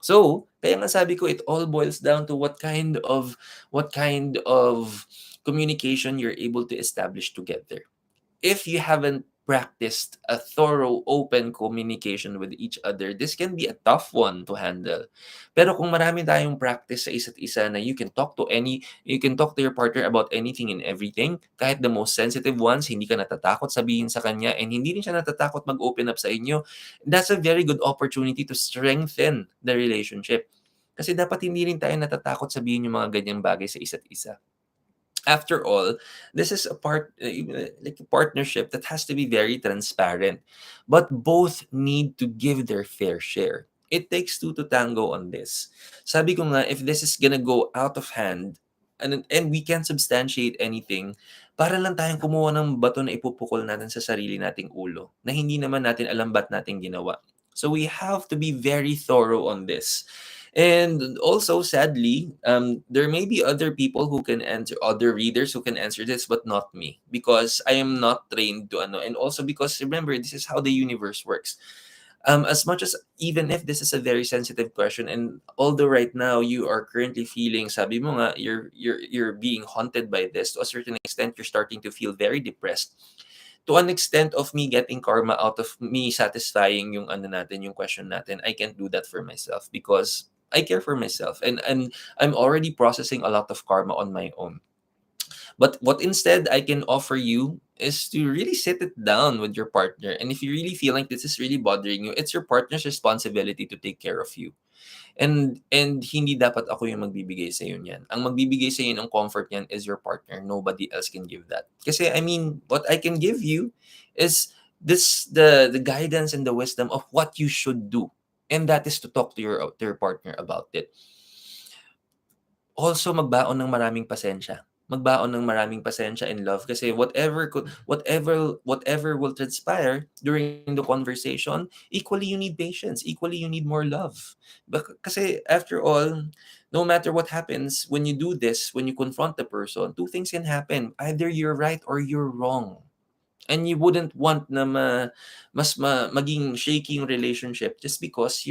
So, kaya nga sabi ko, it all boils down to what kind of communication you're able to establish together. If you haven't practiced a thorough open communication with each other, this can be a tough one to handle. Pero kung marami tayong practice sa isa't isa na you can talk to your partner about anything and everything, kahit the most sensitive ones, hindi ka natatakot sabihin sa kanya and hindi rin siya natatakot mag-open up sa inyo, that's a very good opportunity to strengthen the relationship. Kasi dapat hindi rin tayo natatakot sabihin yung mga ganyang bagay sa isa't isa. After all, this is like a partnership that has to be very transparent, but both need to give their fair share. It takes two to tango on this. Sabi ko nga, if this is gonna go out of hand, and we can't substantiate anything, para lang tayong kumuha ng bato na ipupukol natin sa sarili nating ulo, na hindi naman natin alam ba't natin ginawa. So we have to be very thorough on this. And also, sadly, there may be other people who can answer, other readers who can answer this, but not me, because I am not trained to ano. And also because remember, this is how the universe works. As much as even if this is a very sensitive question, and although right now you are currently feeling, sabi mo nga, you're being haunted by this to a certain extent, you're starting to feel very depressed. To an extent of me getting karma out of me satisfying yung ano natin, yung question natin, I can't do that for myself because I care for myself and I'm already processing a lot of karma on my own. But what instead I can offer you is to really sit it down with your partner. And if you really feel like this is really bothering you, it's your partner's responsibility to take care of you. And hindi dapat ako yung magbibigay sa niyan. Ang magbibigay sa ng comfort niyan is your partner. Nobody else can give that. Kasi I mean, what I can give you is the guidance and the wisdom of what you should do. And that is to talk to your partner about it. Also, magbaon ng maraming pasensya. Magbaon ng maraming pasensya and love kasi whatever will transpire during the conversation, equally you need patience, equally you need more love. Kasi after all, no matter what happens, when you do this, when you confront the person, two things can happen. Either you're right or you're wrong. And you wouldn't want na maging shaky yung relationship just because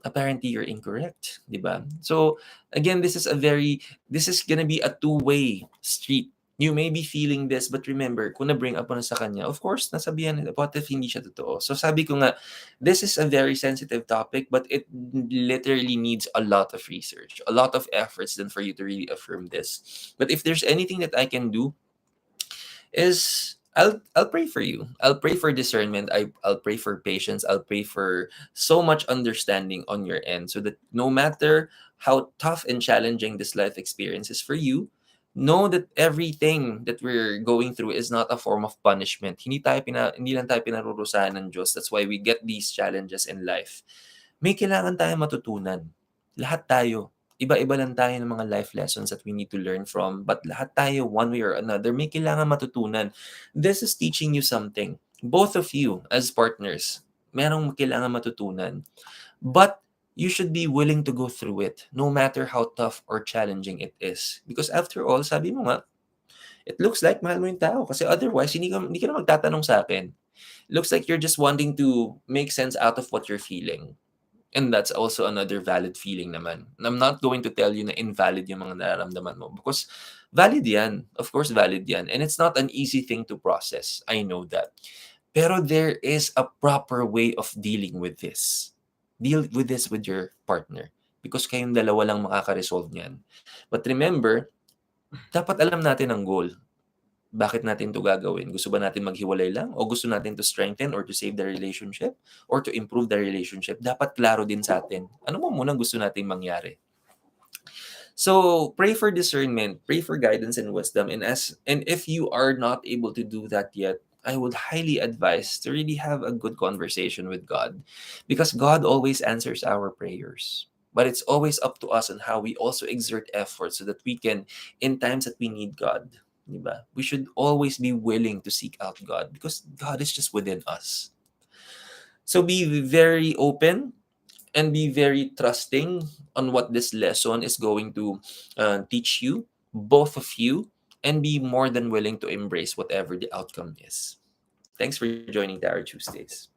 apparently you're incorrect, 'di ba? So again, this is gonna be a two-way street. You may be feeling this, but remember, kung na-bring up mo na sa kanya, of course, nasabihan nila, what if hindi siya totoo? So sabi ko nga, this is a very sensitive topic, but it literally needs a lot of research, a lot of efforts than for you to really affirm this. But if there's anything that I can do, is I'll pray for you. I'll pray for discernment. I'll pray for patience. I'll pray for so much understanding on your end so that no matter how tough and challenging this life experience is for you, know that everything that we're going through is not a form of punishment. Hindi lang tayo pinarurusahan ng Diyos. That's why we get these challenges in life. May kailangan tayong matutunan. Lahat tayo. Iba-iba lang tayo ng mga life lessons that we need to learn from. But lahat tayo, one way or another, may kailangan matutunan. This is teaching you something. Both of you, as partners, merong kailangan matutunan. But you should be willing to go through it, no matter how tough or challenging it is. Because after all, sabi mo nga, it looks like mahal mo yung tao. Kasi otherwise, hindi ka na magtatanong sa akin. Looks like you're just wanting to make sense out of what you're feeling. And that's also another valid feeling naman. I'm not going to tell you na invalid yung mga nararamdaman mo because valid yan. Of course, valid yan. And it's not an easy thing to process. I know that. Pero there is a proper way of dealing with this. Deal with this with your partner because kayong dalawa lang makaka-resolve niyan. But remember, dapat alam natin ang goal. Bakit natin 'to gagawin? Gusto ba natin maghiwalay lang o gusto natin to strengthen or to save the relationship or to improve the relationship? Dapat klaro din sa atin. Ano mo munang gusto nating mangyari? So pray for discernment, pray for guidance and wisdom. And if you are not able to do that yet, I would highly advise to really have a good conversation with God, because God always answers our prayers. But it's always up to us on how we also exert effort so that we can, in times that we need God, diba? We should always be willing to seek out God because God is just within us. So be very open and be very trusting on what this lesson is going to teach you, both of you, and be more than willing to embrace whatever the outcome is. Thanks for joining Tarot Tuesdays.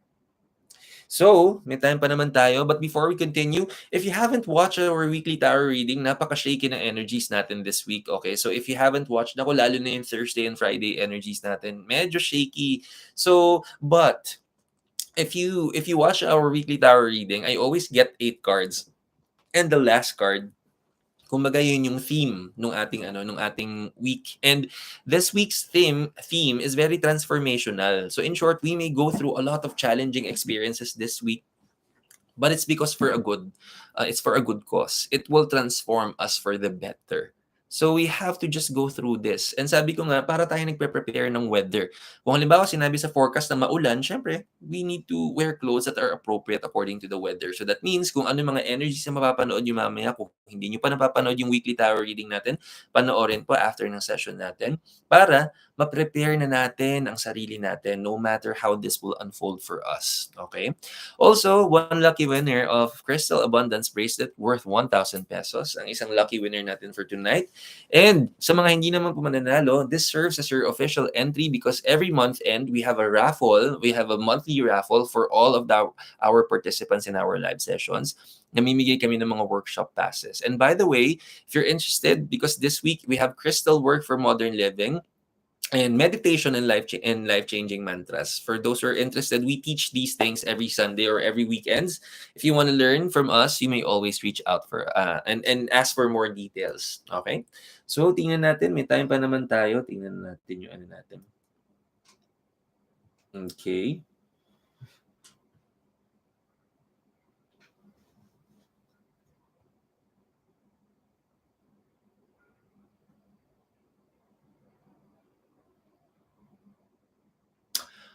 So, may time pa naman tayo. But before we continue, if you haven't watched our weekly tarot reading, napaka-shaky na energies natin this week. Okay, so if you haven't watched, ako lalo na yung Thursday and Friday energies natin, medyo shaky. So, but if you watch our weekly tarot reading, I always get 8 cards. And the last card, kumbaga yun yung theme nung ating week. And this week's theme is very transformational. So in short, we may go through a lot of challenging experiences this week, but it's because it's for a good cause. It will transform us for the better. So we have to just go through this. And sabi ko nga, para tayo nagpe-prepare ng weather. Kung halimbawa sinabi sa forecast na maulan, syempre, we need to wear clothes that are appropriate according to the weather. So that means kung ano yung mga energies na mapapanood nyo mamaya, kung hindi nyo pa napapanood yung weekly tarot reading natin, panoorin po after ng session natin para ma-prepare na natin ang sarili natin no matter how this will unfold for us. Okay? Also, one lucky winner of Crystal Abundance Bracelet worth 1,000 pesos. Ang isang lucky winner natin for tonight. And sa mga hindi naman po mananalo, this serves as your official entry because every month end, we have a raffle. We have a monthly raffle for all of our participants in our live sessions. Namimigay kami ng mga workshop passes. And by the way, if you're interested, because this week we have crystal work for modern living, and meditation and life-changing mantras. For those who are interested, we teach these things every Sunday or every weekends. If you want to learn from us, you may always reach out for and ask for more details. Okay? So, tingnan natin. May time pa naman tayo. Tingnan natin yung ano natin. Okay.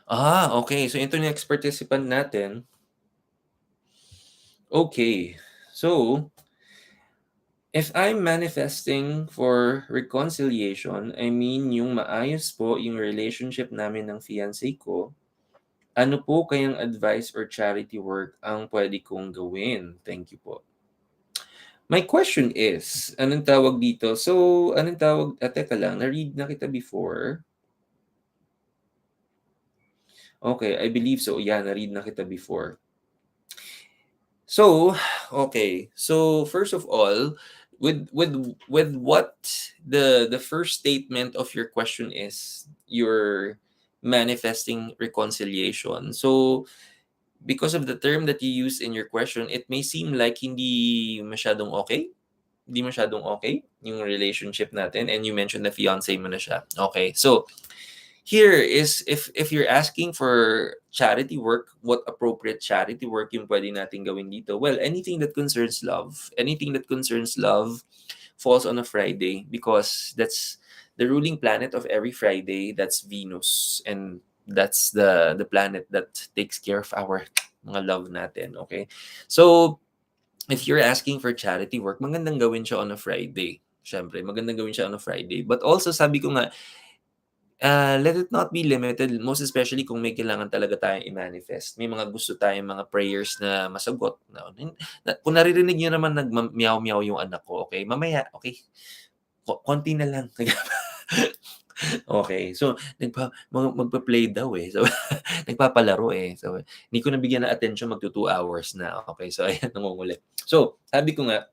Okay. So, ito yung next participant natin. Okay. So, if I'm manifesting for reconciliation, I mean yung maayos po yung relationship namin ng fiancé ko, ano po kayang advice or charity work ang pwede kong gawin? Thank you po. My question is, anong tawag dito? So, anong tawag? Teka lang, na-read na kita before. Okay, I believe so. Yeah, na-read na kita before. So, okay. So, first of all, with what the first statement of your question is, you're manifesting reconciliation. So, because of the term that you use in your question, it may seem like hindi masyadong okay. Hindi masyadong okay yung relationship natin, and you mentioned na fiancé mo na siya. Okay, so here is, if you're asking for charity work, what appropriate charity work yung pwede natin gawin dito? Well, anything that concerns love falls on a Friday because that's the ruling planet of every Friday. That's Venus, and that's the planet that takes care of our mga love natin. Okay, so if you're asking for charity work, magandang gawin siya on a Friday. Syempre, magandang gawin siya on a Friday. But also, sabi ko nga, let it not be limited, most especially kung may kailangan talaga tayong i-manifest. May mga gusto tayong mga prayers na masagot. Kung naririnig nyo naman nag-meow-meow yung anak ko, okay? Mamaya, okay? Konti na lang. Okay. So, magpa-play daw eh. So, nagpapalaro eh. So, hindi ko nabigyan ng attention, magto 2 hours na. Okay. So, ayan, nangungulit. So, sabi ko nga,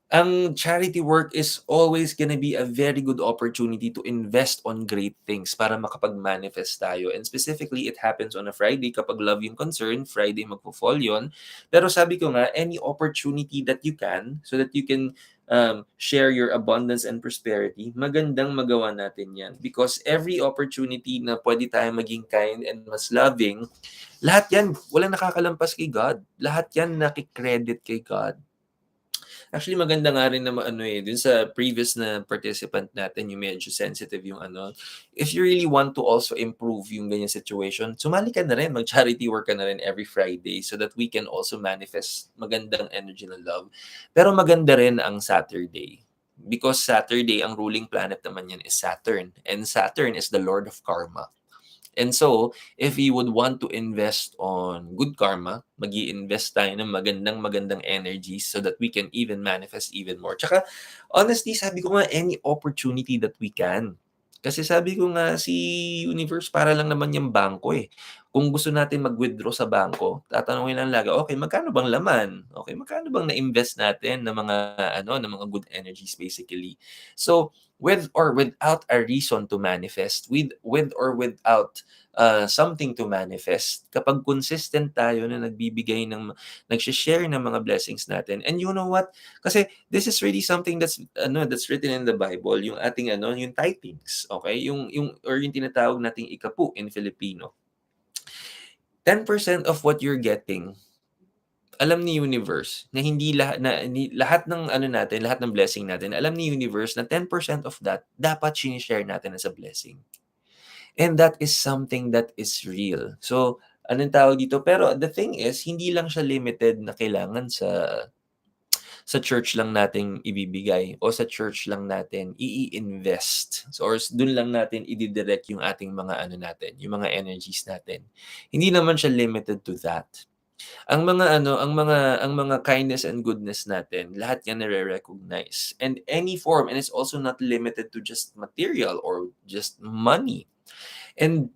ang charity work is always gonna be a very good opportunity to invest on great things para makapag-manifest tayo. And specifically, it happens on a Friday kapag love yung concern, Friday magpo-fall yun. Pero sabi ko nga, any opportunity that you can, so that you can share your abundance and prosperity, magandang magawa natin yan. Because every opportunity na pwede tayo maging kind and mas loving, lahat yan, walang nakakalampas kay God. Lahat yan nakikredit kay God. Actually, maganda nga rin na maano, dun sa previous na participant natin, yung medyo sensitive yung ano, if you really want to also improve yung ganyang situation, sumali ka na rin, mag-charity work ka na rin every Friday so that we can also manifest magandang energy ng love. Pero maganda rin ang Saturday. Because Saturday, ang ruling planet naman yan is Saturn. And Saturn is the Lord of Karma. And so, if we would want to invest on good karma, mag-i-invest tayo ng magandang-magandang energies so that we can even manifest even more. Tsaka, honestly, sabi ko nga, any opportunity that we can. Kasi sabi ko nga, si universe para lang naman yung bangko eh. Kung gusto natin mag-withdraw sa bangko, tatanungin lang lagi, okay, magkano bang laman? Okay, magkano bang na-invest natin ng mga ng mga good energies basically. So, with or without a reason to manifest, with or without something to manifest, kapag consistent tayo na nagbibigay ng nagse-share ng mga blessings natin. And you know what? Kasi this is really something that's written in the Bible, yung ating yung tithings, okay? Yung or yung tinatawag nating ikapu in Filipino. 10% of what you're getting, alam ni universe na hindi lahat ng natin, lahat ng blessing natin, alam ni universe na 10% of that dapat shine-share natin as a blessing. And that is something that is real. So, anong tawag dito? Pero the thing is, hindi lang siya limited na kailangan sa church lang nating ibibigay o sa church lang natin i-invest. So, or dun lang natin i-direct yung ating mga natin, yung mga energies natin. Hindi naman siya limited to that. Ang mga kindness and goodness natin, lahat yan nare-recognize. And any form, and it's also not limited to just material or just money. And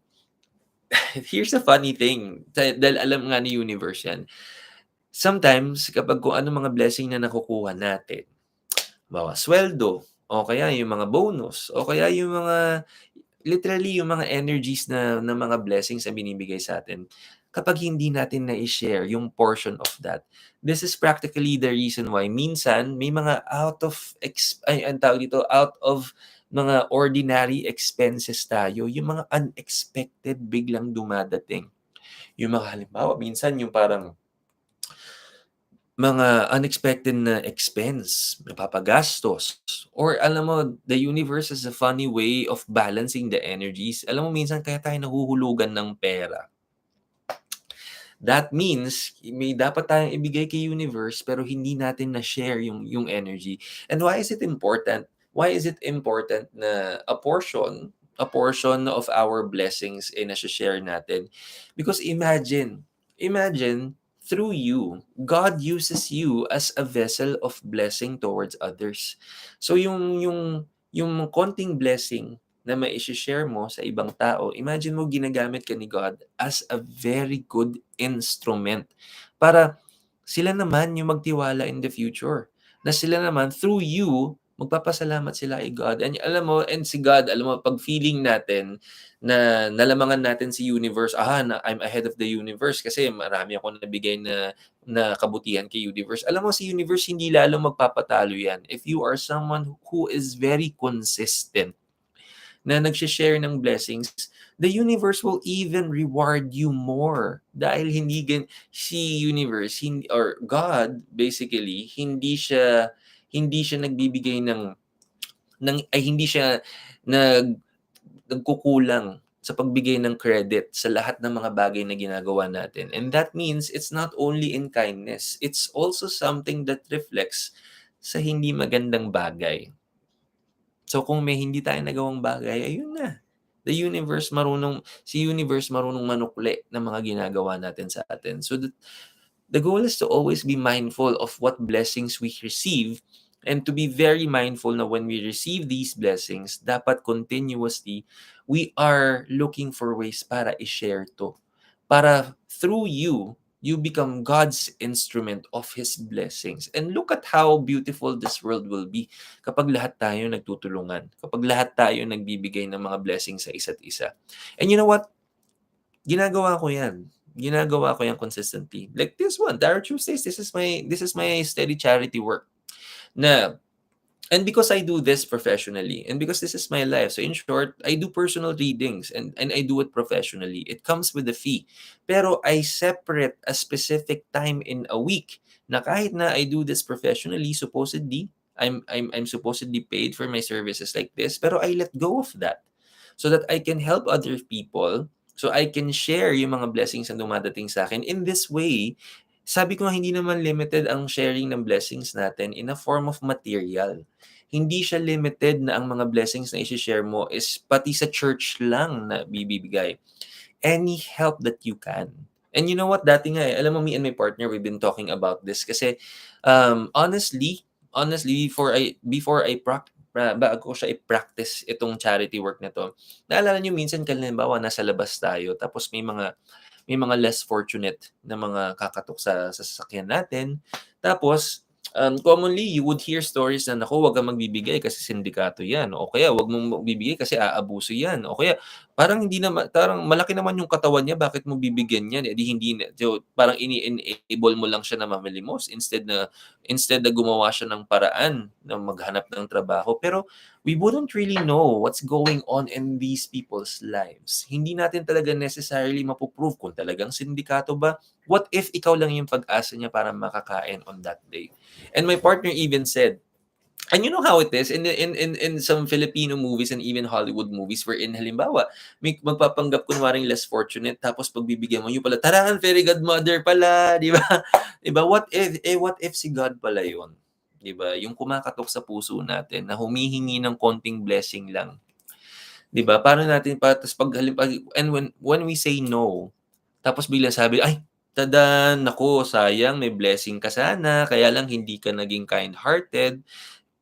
here's a funny thing, dahil alam nga ni universe yan. Sometimes, kapag kung ano mga blessing na nakukuha natin, bawa sweldo, o kaya yung mga bonus, o kaya yung mga literally yung mga energies na mga blessings na binibigay sa atin, kapag hindi natin na-i-share yung portion of that, this is practically the reason why minsan may mga ang tawag dito, out of mga ordinary expenses tayo, yung mga unexpected biglang dumadating. Yung mga halimbawa, minsan yung parang mga unexpected na expense, napapagastos, or alam mo, the universe has a funny way of balancing the energies. Alam mo, minsan kaya tayo nahuhulugan ng pera. That means, may dapat tayong ibigay kay universe pero hindi natin na-share yung energy. And why is it important? Why is it important na a portion of our blessings ay nasa-share natin? Because imagine, through you, God uses you as a vessel of blessing towards others. So yung konting blessing na mai-she-share mo sa ibang tao, imagine mo ginagamit ka ni God as a very good instrument para sila naman yung magtiwala in the future. Na sila naman, through you, magpapasalamat sila kay God. And alam mo, and si God, alam mo, pag feeling natin na nalamangan natin si universe, na I'm ahead of the universe kasi marami ako nabigay na kabutihan kay universe. Alam mo, si universe hindi lalong magpapatalo yan. If you are someone who is very consistent, na nagshe-share ng blessings, the universe will even reward you more. Dahil si universe or God basically hindi siya nagbibigay hindi siya nag nagkukulang sa pagbigay ng credit sa lahat ng mga bagay na ginagawa natin. And that means it's not only in kindness, it's also something that reflects sa hindi magandang bagay. So kung may hindi tayo nagawang bagay, ayun na. Si universe marunong manukli ng mga ginagawa natin sa atin. So the goal is to always be mindful of what blessings we receive and to be very mindful na when we receive these blessings, dapat continuously we are looking for ways para i-share to. Para through you become God's instrument of His blessings. And look at how beautiful this world will be kapag lahat tayo nagtutulungan, kapag lahat tayo nagbibigay ng mga blessings sa isa't isa. And you know what? Ginagawa ko yan. Ginagawa ko yan consistently. Like this one, Tarot Tuesdays, this is my steady charity work. Na And because I do this professionally, and because this is my life, so in short, I do personal readings, and I do it professionally. It comes with a fee. Pero I separate a specific time in a week na kahit na I do this professionally, supposedly, I'm supposedly paid for my services like this, pero I let go of that so that I can help other people, so I can share yung mga blessings na dumadating sa akin. In this way, sabi ko nga, hindi naman limited ang sharing ng blessings natin in a form of material. Hindi siya limited na ang mga blessings na isi-share mo is pati sa church lang na bibigay. Any help that you can. And you know what, dati nga alam mo, me and my partner, we've been talking about this kasi honestly, bago ko siya i-practice itong charity work na 'to, naalala niyo minsan halimbawa nasa labas tayo tapos may mga less fortunate na mga kakatok sa sasakyan natin. Tapos, commonly you would hear stories na, "Naku, 'wag kang magbibigay kasi sindikato 'yan," o kaya, "Wag mong magbibigay kasi aabuso 'yan," o kaya, "Parang malaki naman yung katawan niya, bakit mo bibigyan 'yan, eh, di hindi na," so parang ini-enable mo lang siya na mamilimos instead na gumawa siya ng paraan na maghanap ng trabaho. Pero we wouldn't really know what's going on in these people's lives. Hindi natin talaga necessarily mapo-prove kung talagang sindikato ba. What if ikaw lang yung pag-asa niya para makakain on that day? And my partner even said, and you know how it is in some Filipino movies and even Hollywood movies wherein halimbawa may magpapanggap kunwaring less fortunate tapos pagbibigyan mo yung pala, taran, fairy godmother pala, di ba? Di ba? What if si God pala yun? 'Di ba? Yung kumakatok sa puso natin na humihingi ng konting blessing lang. 'Di ba? Paano natin tas and when we say no, tapos biglang sabi, "Ay, tadan, naku sayang may blessing ka sana, kaya lang hindi ka naging kind-hearted."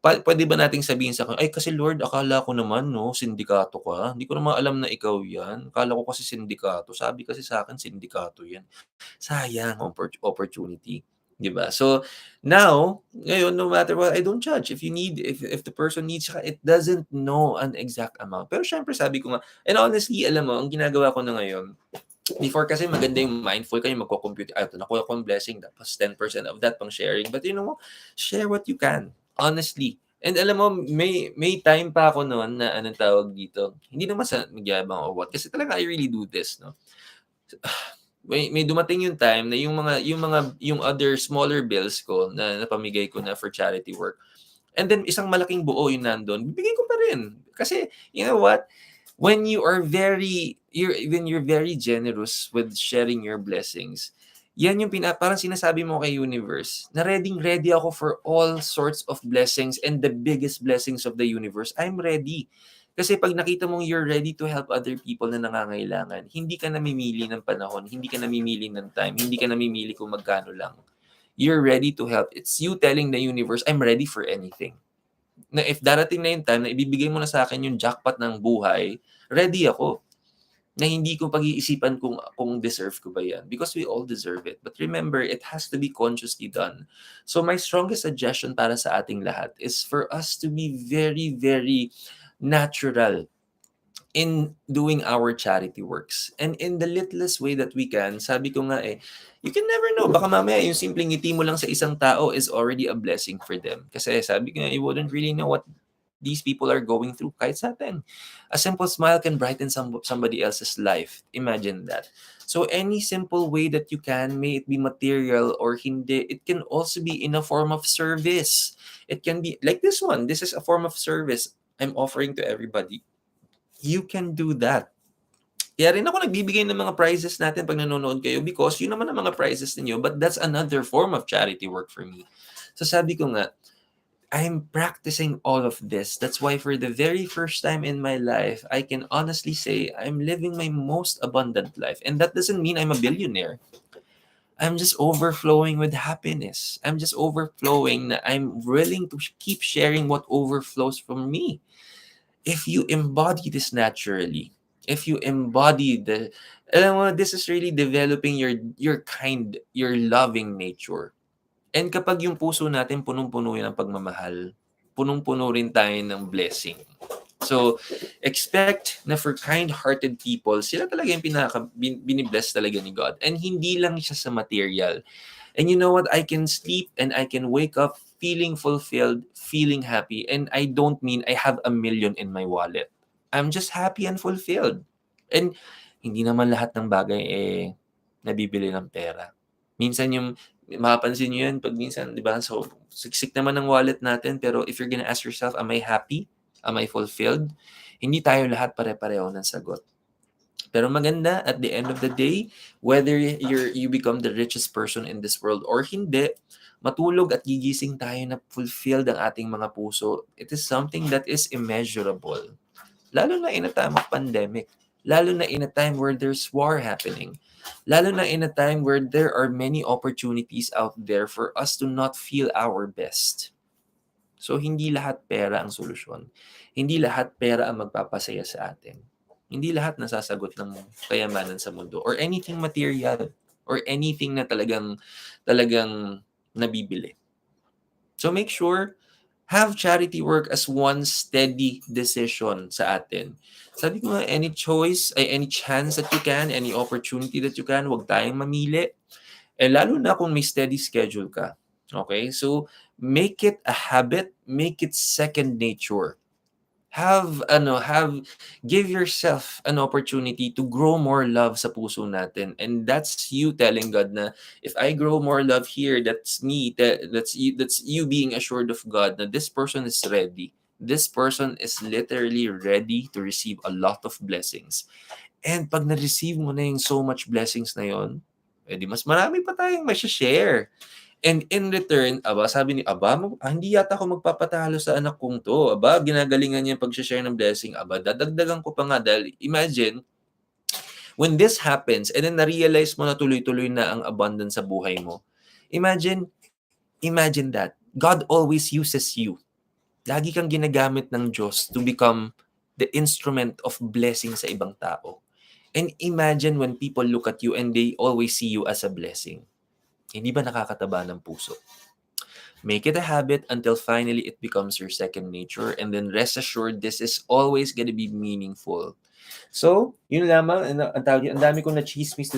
Puwede ba nating sabihin sa kanya, "Ay kasi Lord, akala ko naman 'no, sindikato ka. Hindi ko naman alam na ikaw 'yan. Akala ko kasi sindikato. Sabi kasi sa'kin sindikato 'yan." Sayang opportunity, 'di ba? So, ngayon, no matter what, I don't judge. If the person needs ka, it doesn't know an exact amount. Pero siyempre sabi ko nga, and honestly, alam mo, ang ginagawa ko na ngayon, before kasi maganda yung mindful kayo, magko-compute, "Ah, ito nakuha kong blessing, tapos 10% of that pang sharing." But you know, share what you can, honestly. And alam mo, may time pa ako noon na anong tawag dito, hindi naman sa magyabang or what, kasi talaga I really do this, 'no. May dumating yung time na yung other smaller bills ko na napamigay ko na for charity work, and then isang malaking buo yung nandun, bibigay ko pa rin. Kasi you know what? When you're very generous with sharing your blessings, yan yung parang sinasabi mo kay universe na ready ako for all sorts of blessings, and the biggest blessings of the universe, I'm ready. Kasi 'pag nakita mong you're ready to help other people na nangangailangan, hindi ka namimili ng panahon, hindi ka namimili ng time, hindi ka namimili kung magkano lang. You're ready to help. It's you telling the universe, "I'm ready for anything." Na if darating na yung time na ibibigay mo na sa akin yung jackpot ng buhay, ready ako. Na hindi ko pag-iisipan kung deserve ko ba yan, because we all deserve it. But remember, it has to be consciously done. So my strongest suggestion para sa ating lahat is for us to be very, very natural in doing our charity works. And in the littlest way that we can, sabi ko nga you can never know. Baka mamaya yung simpleng ngiti mo lang sa isang tao is already a blessing for them. Kasi sabi ko nga, you wouldn't really know what these people are going through kahit sa atin. A simple smile can brighten somebody else's life. Imagine that. So any simple way that you can, may it be material or hindi, it can also be in a form of service. It can be like this one. This is a form of service I'm offering to everybody. You can do that. Kaya rin ako nagbibigay ng mga prizes natin pag nanonood kayo, because yun naman ang mga prizes ninyo, but that's another form of charity work for me. So sabi ko nga, I'm practicing all of this. That's why for the very first time in my life, I can honestly say I'm living my most abundant life. And that doesn't mean I'm a billionaire. I'm just overflowing with happiness. I'm just overflowing na I'm willing to keep sharing what overflows from me. If you embody this naturally, if you embody alam mo, this is really developing your loving nature. And kapag yung puso natin punong-puno yan ng pagmamahal, punong-puno rin tayo ng blessing. So, expect na for kind-hearted people, sila talaga yung binibless talaga ni God. And hindi lang siya sa material. And you know what? I can sleep and I can wake up feeling fulfilled, feeling happy. And I don't mean I have 1 million in my wallet. I'm just happy and fulfilled. And hindi naman lahat ng bagay nabibili ng pera. Minsan yung mapapansin niyo 'yan 'pag minsan 'di ba, so siksik naman ng wallet natin pero if you're gonna ask yourself, "Am I happy? Am I fulfilled?" Hindi tayo lahat pare-pareho ng sagot. Pero maganda at the end of the day, whether you become the richest person in this world or hindi, matulog at gigising tayo na fulfilled ang ating mga puso. It is something that is immeasurable. Lalo na in a time of pandemic. Lalo na in a time where there's war happening. Lalo na in a time where there are many opportunities out there for us to not feel our best. So, hindi lahat pera ang solusyon. Hindi lahat pera ang magpapasaya sa atin. Hindi lahat nasasagot ng kayamanan sa mundo or anything material or anything na talagang nabibili. So, make sure have charity work as one steady decision sa atin. Sabi ko nga, any choice, any chance that you can, any opportunity that you can, huwag tayong mamili. Lalo na kung may steady schedule ka. Okay? So, make it a habit, make it second nature. Give yourself an opportunity to grow more love sa puso natin. And that's you telling God na, if I grow more love here, that's me, that's you being assured of God na this person is ready. This person is literally ready to receive a lot of blessings. And pag na-receive mo na yung so much blessings na yon, di mas marami pa tayong share. And in return, sabi ni, hindi yata ako magpapatalo sa anak kong to. Ginagalingan niya yung pag-share ng blessing. Dadagdagan ko pa nga dahil imagine, when this happens, and then na-realize mo na tuloy-tuloy na ang abundance sa buhay mo, imagine that. God always uses you. Lagi kang ginagamit ng Diyos to become the instrument of blessing sa ibang tao. And imagine when people look at you and they always see you as a blessing. Hindi ba nakakataba ng puso? Make it a habit until finally it becomes your second nature, and then rest assured this is always gonna be meaningful. So, yun lamang, ang dami kong na-chismis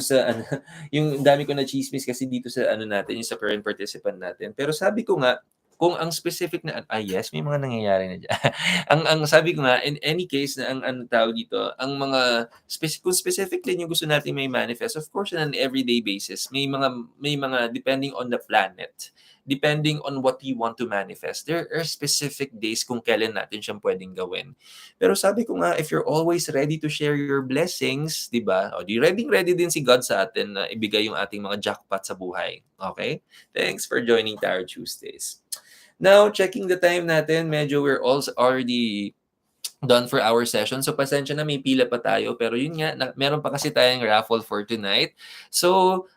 yung dami kong na-chismis kasi dito sa natin, yung sa current participant natin. Pero sabi ko nga, kung ang specific na, yes, may mga nangyayari na dyan. ang sabi ko nga, in any case na ang tawag dito, ang mga, kung specific din yung gusto natin may manifest, of course, on an everyday basis, may mga, depending on the planet, depending on what you want to manifest, there are specific days kung kailan natin siyang pwedeng gawin. Pero sabi ko nga, if you're always ready to share your blessings, di ba? Ready din si God sa atin na ibigay yung ating mga jackpot sa buhay. Okay? Thanks for joining Tarot Tuesdays. Now, checking the time natin, medyo we're also already done for our session. So, pasensya na, may pila pa tayo. Pero yun nga, meron pa kasi tayong raffle for tonight. So,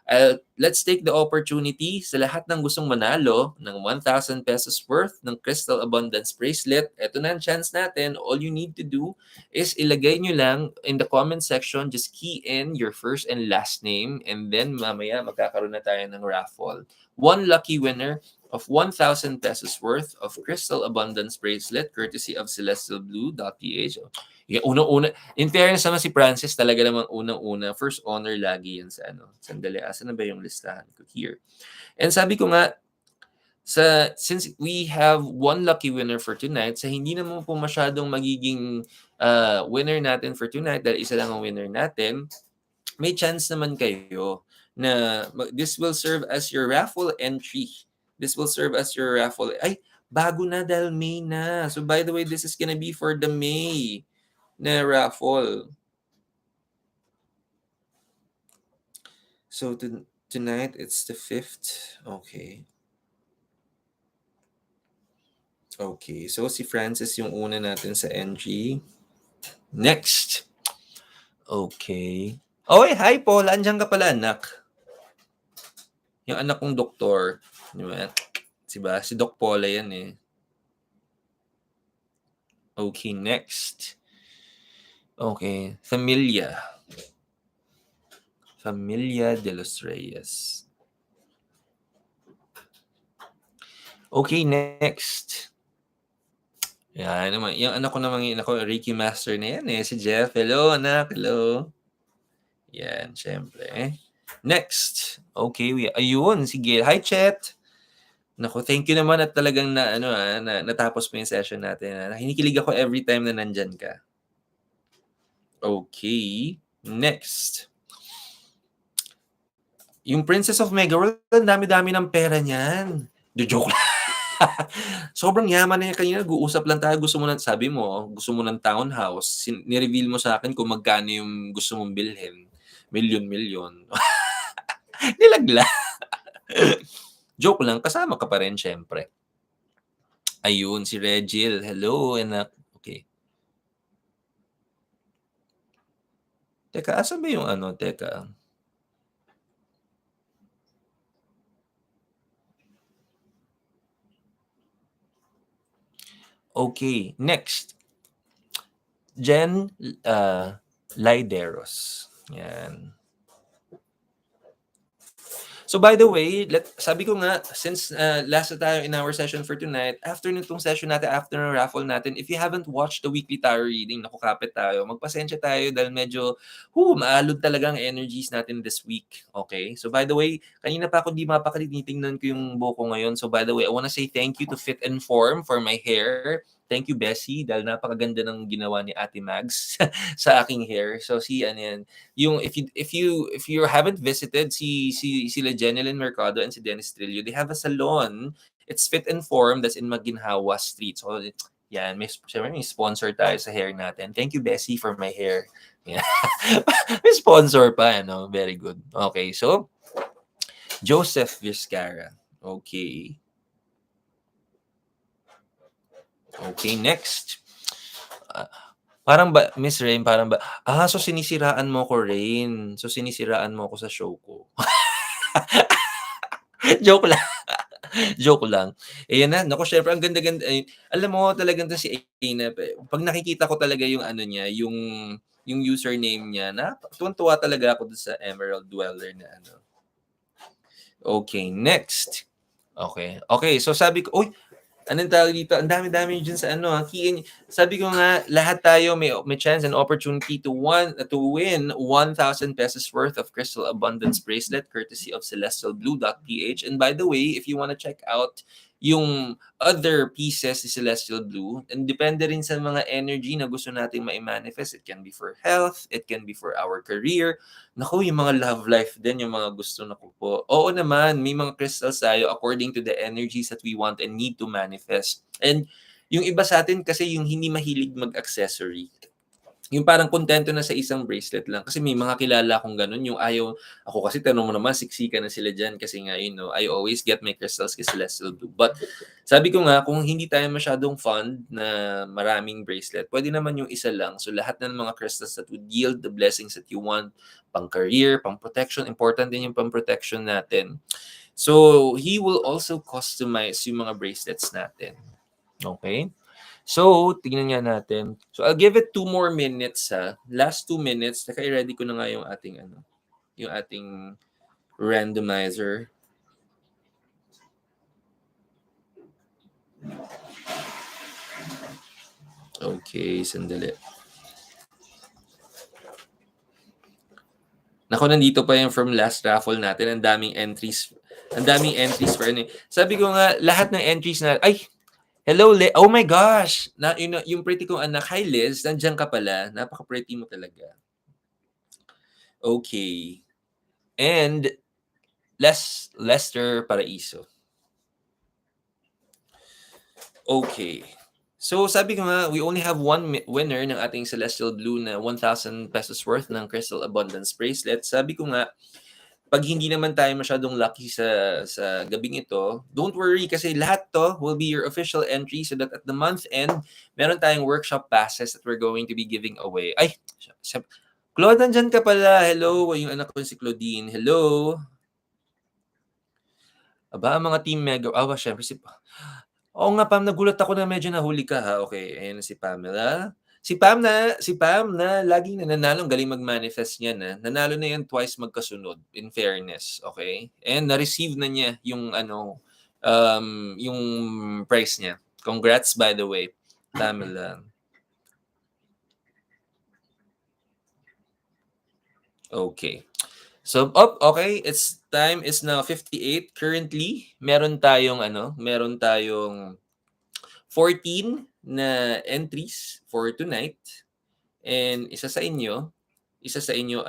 let's take the opportunity sa lahat ng gustong manalo ng 1,000 pesos worth ng Crystal Abundance Bracelet. Ito na ang chance natin. All you need to do is ilagay nyo lang in the comment section, just key in your first and last name, and then mamaya magkakaroon na tayo ng raffle. One lucky winner of 1,000 pesos worth of Crystal Abundance Bracelet courtesy of celestialblue.ph. Unang-una, in fairness naman si Francis, talaga namang unang-una. First honor lagi yan sa Sandali, asan na ba yung listahan ko? Here. And sabi ko nga, since we have one lucky winner for tonight, sa hindi naman po masyadong magiging winner natin for tonight, dahil isa lang ang winner natin, may chance naman kayo na this will serve as your raffle entry. This will serve as your raffle. Ay, bago na dahil May na. So by the way, this is gonna be for the May na raffle. So tonight, it's the 5th. Okay. Okay, so si Francis yung una natin sa entry. Next. Okay. Oy, hi Paul. Andiyan ka pala, anak. Yung anak kong doktor. Diba? Si Doc Paula yan eh. Okay, next. Okay, Familia de los Reyes. Okay, next. Yan naman. Yung anak ko naman, Reiki Master na yan eh. Si Jeff. Hello, anak. Hello. Yan, syempre. Next. Okay, ayun, sige. Hi, Chet. Naku, thank you naman at talagang natapos mo yung session natin, Kinikilig ako every time na nandiyan ka. Okay, next. Yung Princess of Megaworld, ang dami-dami ng pera niyan. Joke lang. Sobrang yaman na niya kanina, nag-uusap lang tayo, sabi mo, gusto mo ng townhouse, ni-reveal mo sa akin kung magkano yung gusto mong bilhin. Milyon-milyon. Nilagla. Joke lang, kasama ka pa rin syempre. Ayun, si Regil. Hello, anak. Okay. Teka, asan ba yung ano? Teka. Okay, next. Jen Lideros. Yan. So by the way, sabi ko nga, since last na tayo in our session for tonight, after nitong session natin, after ng raffle natin, if you haven't watched the weekly tarot reading, nakukapit tayo, magpasensya tayo dahil medyo, maalog talaga ang energies natin this week. Okay? So by the way, kanina pa ako di mapakalitingnan ko yung buko ngayon. So by the way, I wanna say thank you to Fit and Form for my hair. Thank you, Bessie, dahil napakaganda ng ginawa ni Ate Mags sa aking hair. So ano yan, yung if you haven't visited sila Jeneline Mercado and si Dennis Trillo, they have a salon. It's Fit and Form that's in Maginhawa Street. So yan, syempre may sponsor tayo sa hair natin. Thank you, Bessie, for my hair. Yeah. May sponsor pa, very good. Okay, so Joseph Vizcara. Okay. Okay, next. Parang ba, Miss Rain, parang ba, so sinisiraan mo ko, Rain. So sinisiraan mo ko sa show ko. Joke lang. Joke lang. Ayan na, naku, syempre ang ganda-ganda. Alam mo, talagang to si Aina, pag nakikita ko talaga yung ano niya, yung username niya, tuwan-tuwa talaga ako dun sa Emerald Dweller na ano. Okay, next. Okay. Okay, so sabi ko, uy, anong tawag dito? Ang dami-dami dyan sa ano, sabi ko nga, lahat tayo may chance and opportunity to win 1,000 pesos worth of Crystal Abundance bracelet courtesy of celestialblue.ph. And by the way, if you want to check out yung other pieces ni Celestial Blue, and depende rin sa mga energy na gusto nating ma-manifest. It can be for health, it can be for our career. Naku, yung mga love life din, yung mga gusto na ko po. Oo naman, may mga crystals tayo according to the energies that we want and need to manifest. And yung iba sa atin kasi yung hindi mahilig mag-accessory. Yung parang kontento na sa isang bracelet lang. Kasi may mga kilala akong ganun, yung ayaw, ako kasi tanong mo naman, siksika na sila dyan kasi nga, I always get my crystals kasi Celestial Blue. But sabi ko nga, kung hindi tayo masyadong fond na maraming bracelet, pwede naman yung isa lang. So lahat ng mga crystals that would yield the blessings that you want, pang career, pang protection, important din yung pang protection natin. So he will also customize yung mga bracelets natin. Okay? So, tingnan nga natin. So, I'll give it 2 more minutes, ha. Last 2 minutes. Naka-ready ko na nga yung ating randomizer. Okay, sandali. Naku, nandito pa yung from last raffle natin. Ang daming entries. Ang daming entries for ano. Sabi ko nga, lahat ng entries na, hello, oh my gosh! Yung pretty kong anak, hi Liz, nandiyan ka pala. Napaka-pretty mo talaga. Okay. And Lester Paraiso. Okay. So sabi ko nga, we only have one winner ng ating Celestial Blue na 1,000 pesos worth ng Crystal Abundance bracelet. Sabi ko nga, pag hindi naman tayo masyadong lucky sa gabing ito, don't worry kasi lahat to will be your official entry so that at the month end, meron tayong workshop passes that we're going to be giving away. Claude, nandyan ka pala. Hello, yung anak ko si Claudine. Hello. Aba, ang mga team mega. Syempre Oo nga, Pam, nagulat ako na medyo nahuli ka, ha. Okay, ayan na si Pamela. Si Pam na laging nananalo, ang galing mag-manifest niyan, na. Nanalo na yan twice magkasunod, in fairness, okay? And na-receive na niya yung yung prize niya. Congrats, by the way, Pamela. Okay. So, okay, time is now 58. Currently, meron tayong 14 na entries for tonight. And isa sa inyo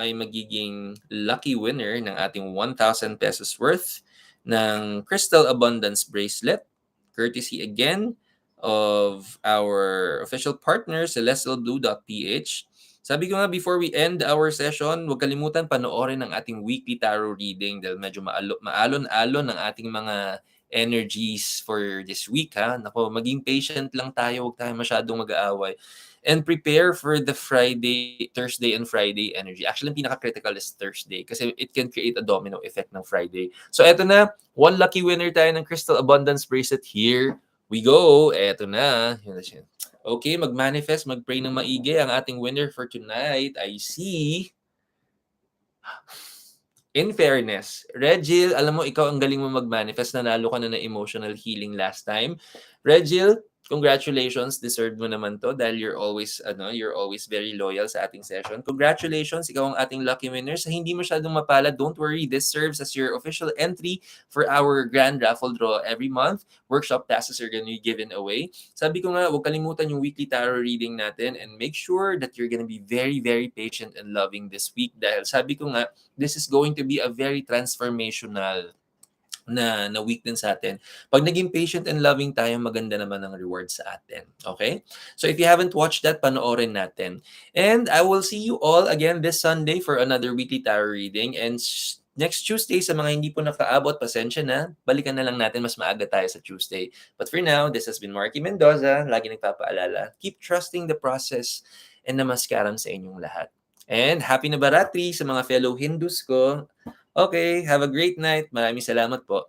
ay magiging lucky winner ng ating 1,000 pesos worth ng Crystal Abundance Bracelet, courtesy again of our official partner, celestialblue.ph. Sabi ko nga before we end our session, huwag kalimutan panoorin ang ating weekly tarot reading dahil medyo maalon-alon ang ating mga energies for this week, ha. Nako, maging patient lang tayo, huwag tayo masyadong mag-aaway. And prepare for the Thursday and Friday energy. Actually, ang pinaka-critical is Thursday kasi it can create a domino effect ng Friday. So, eto na. One lucky winner tayo ng Crystal Abundance Bracelet. Here we go. Eto na. Okay, mag-manifest, mag-pray ng maigi. Ang ating winner for tonight, I see... In fairness, Regil, alam mo, ikaw ang galing mo mag-manifest. Nanalo ka na ng emotional healing last time. Regil, congratulations. Deserved mo naman to dahil you're always very loyal sa ating session. Congratulations, ikaw ang ating lucky winner. Sa hindi masyadong mapala, don't worry. This serves as your official entry for our grand raffle draw every month. Workshop passes are gonna be given away. Sabi ko nga, huwag kalimutan yung weekly tarot reading natin and make sure that you're gonna be very, very patient and loving this week dahil sabi ko nga, this is going to be a very transformational na week din sa atin. Pag naging patient and loving tayo, maganda naman ang reward sa atin. Okay? So if you haven't watched that, panoorin natin. And I will see you all again this Sunday for another weekly tarot reading. And next Tuesday, sa mga hindi po nakaabot, pasensya na. Balikan na lang natin, mas maaga tayo sa Tuesday. But for now, this has been Marky Mendoza. Lagi nagpapaalala, keep trusting the process and namaskaram sa inyong lahat. And happy Navaratri sa mga fellow Hindus ko. Okay, have a great night. Maraming salamat po.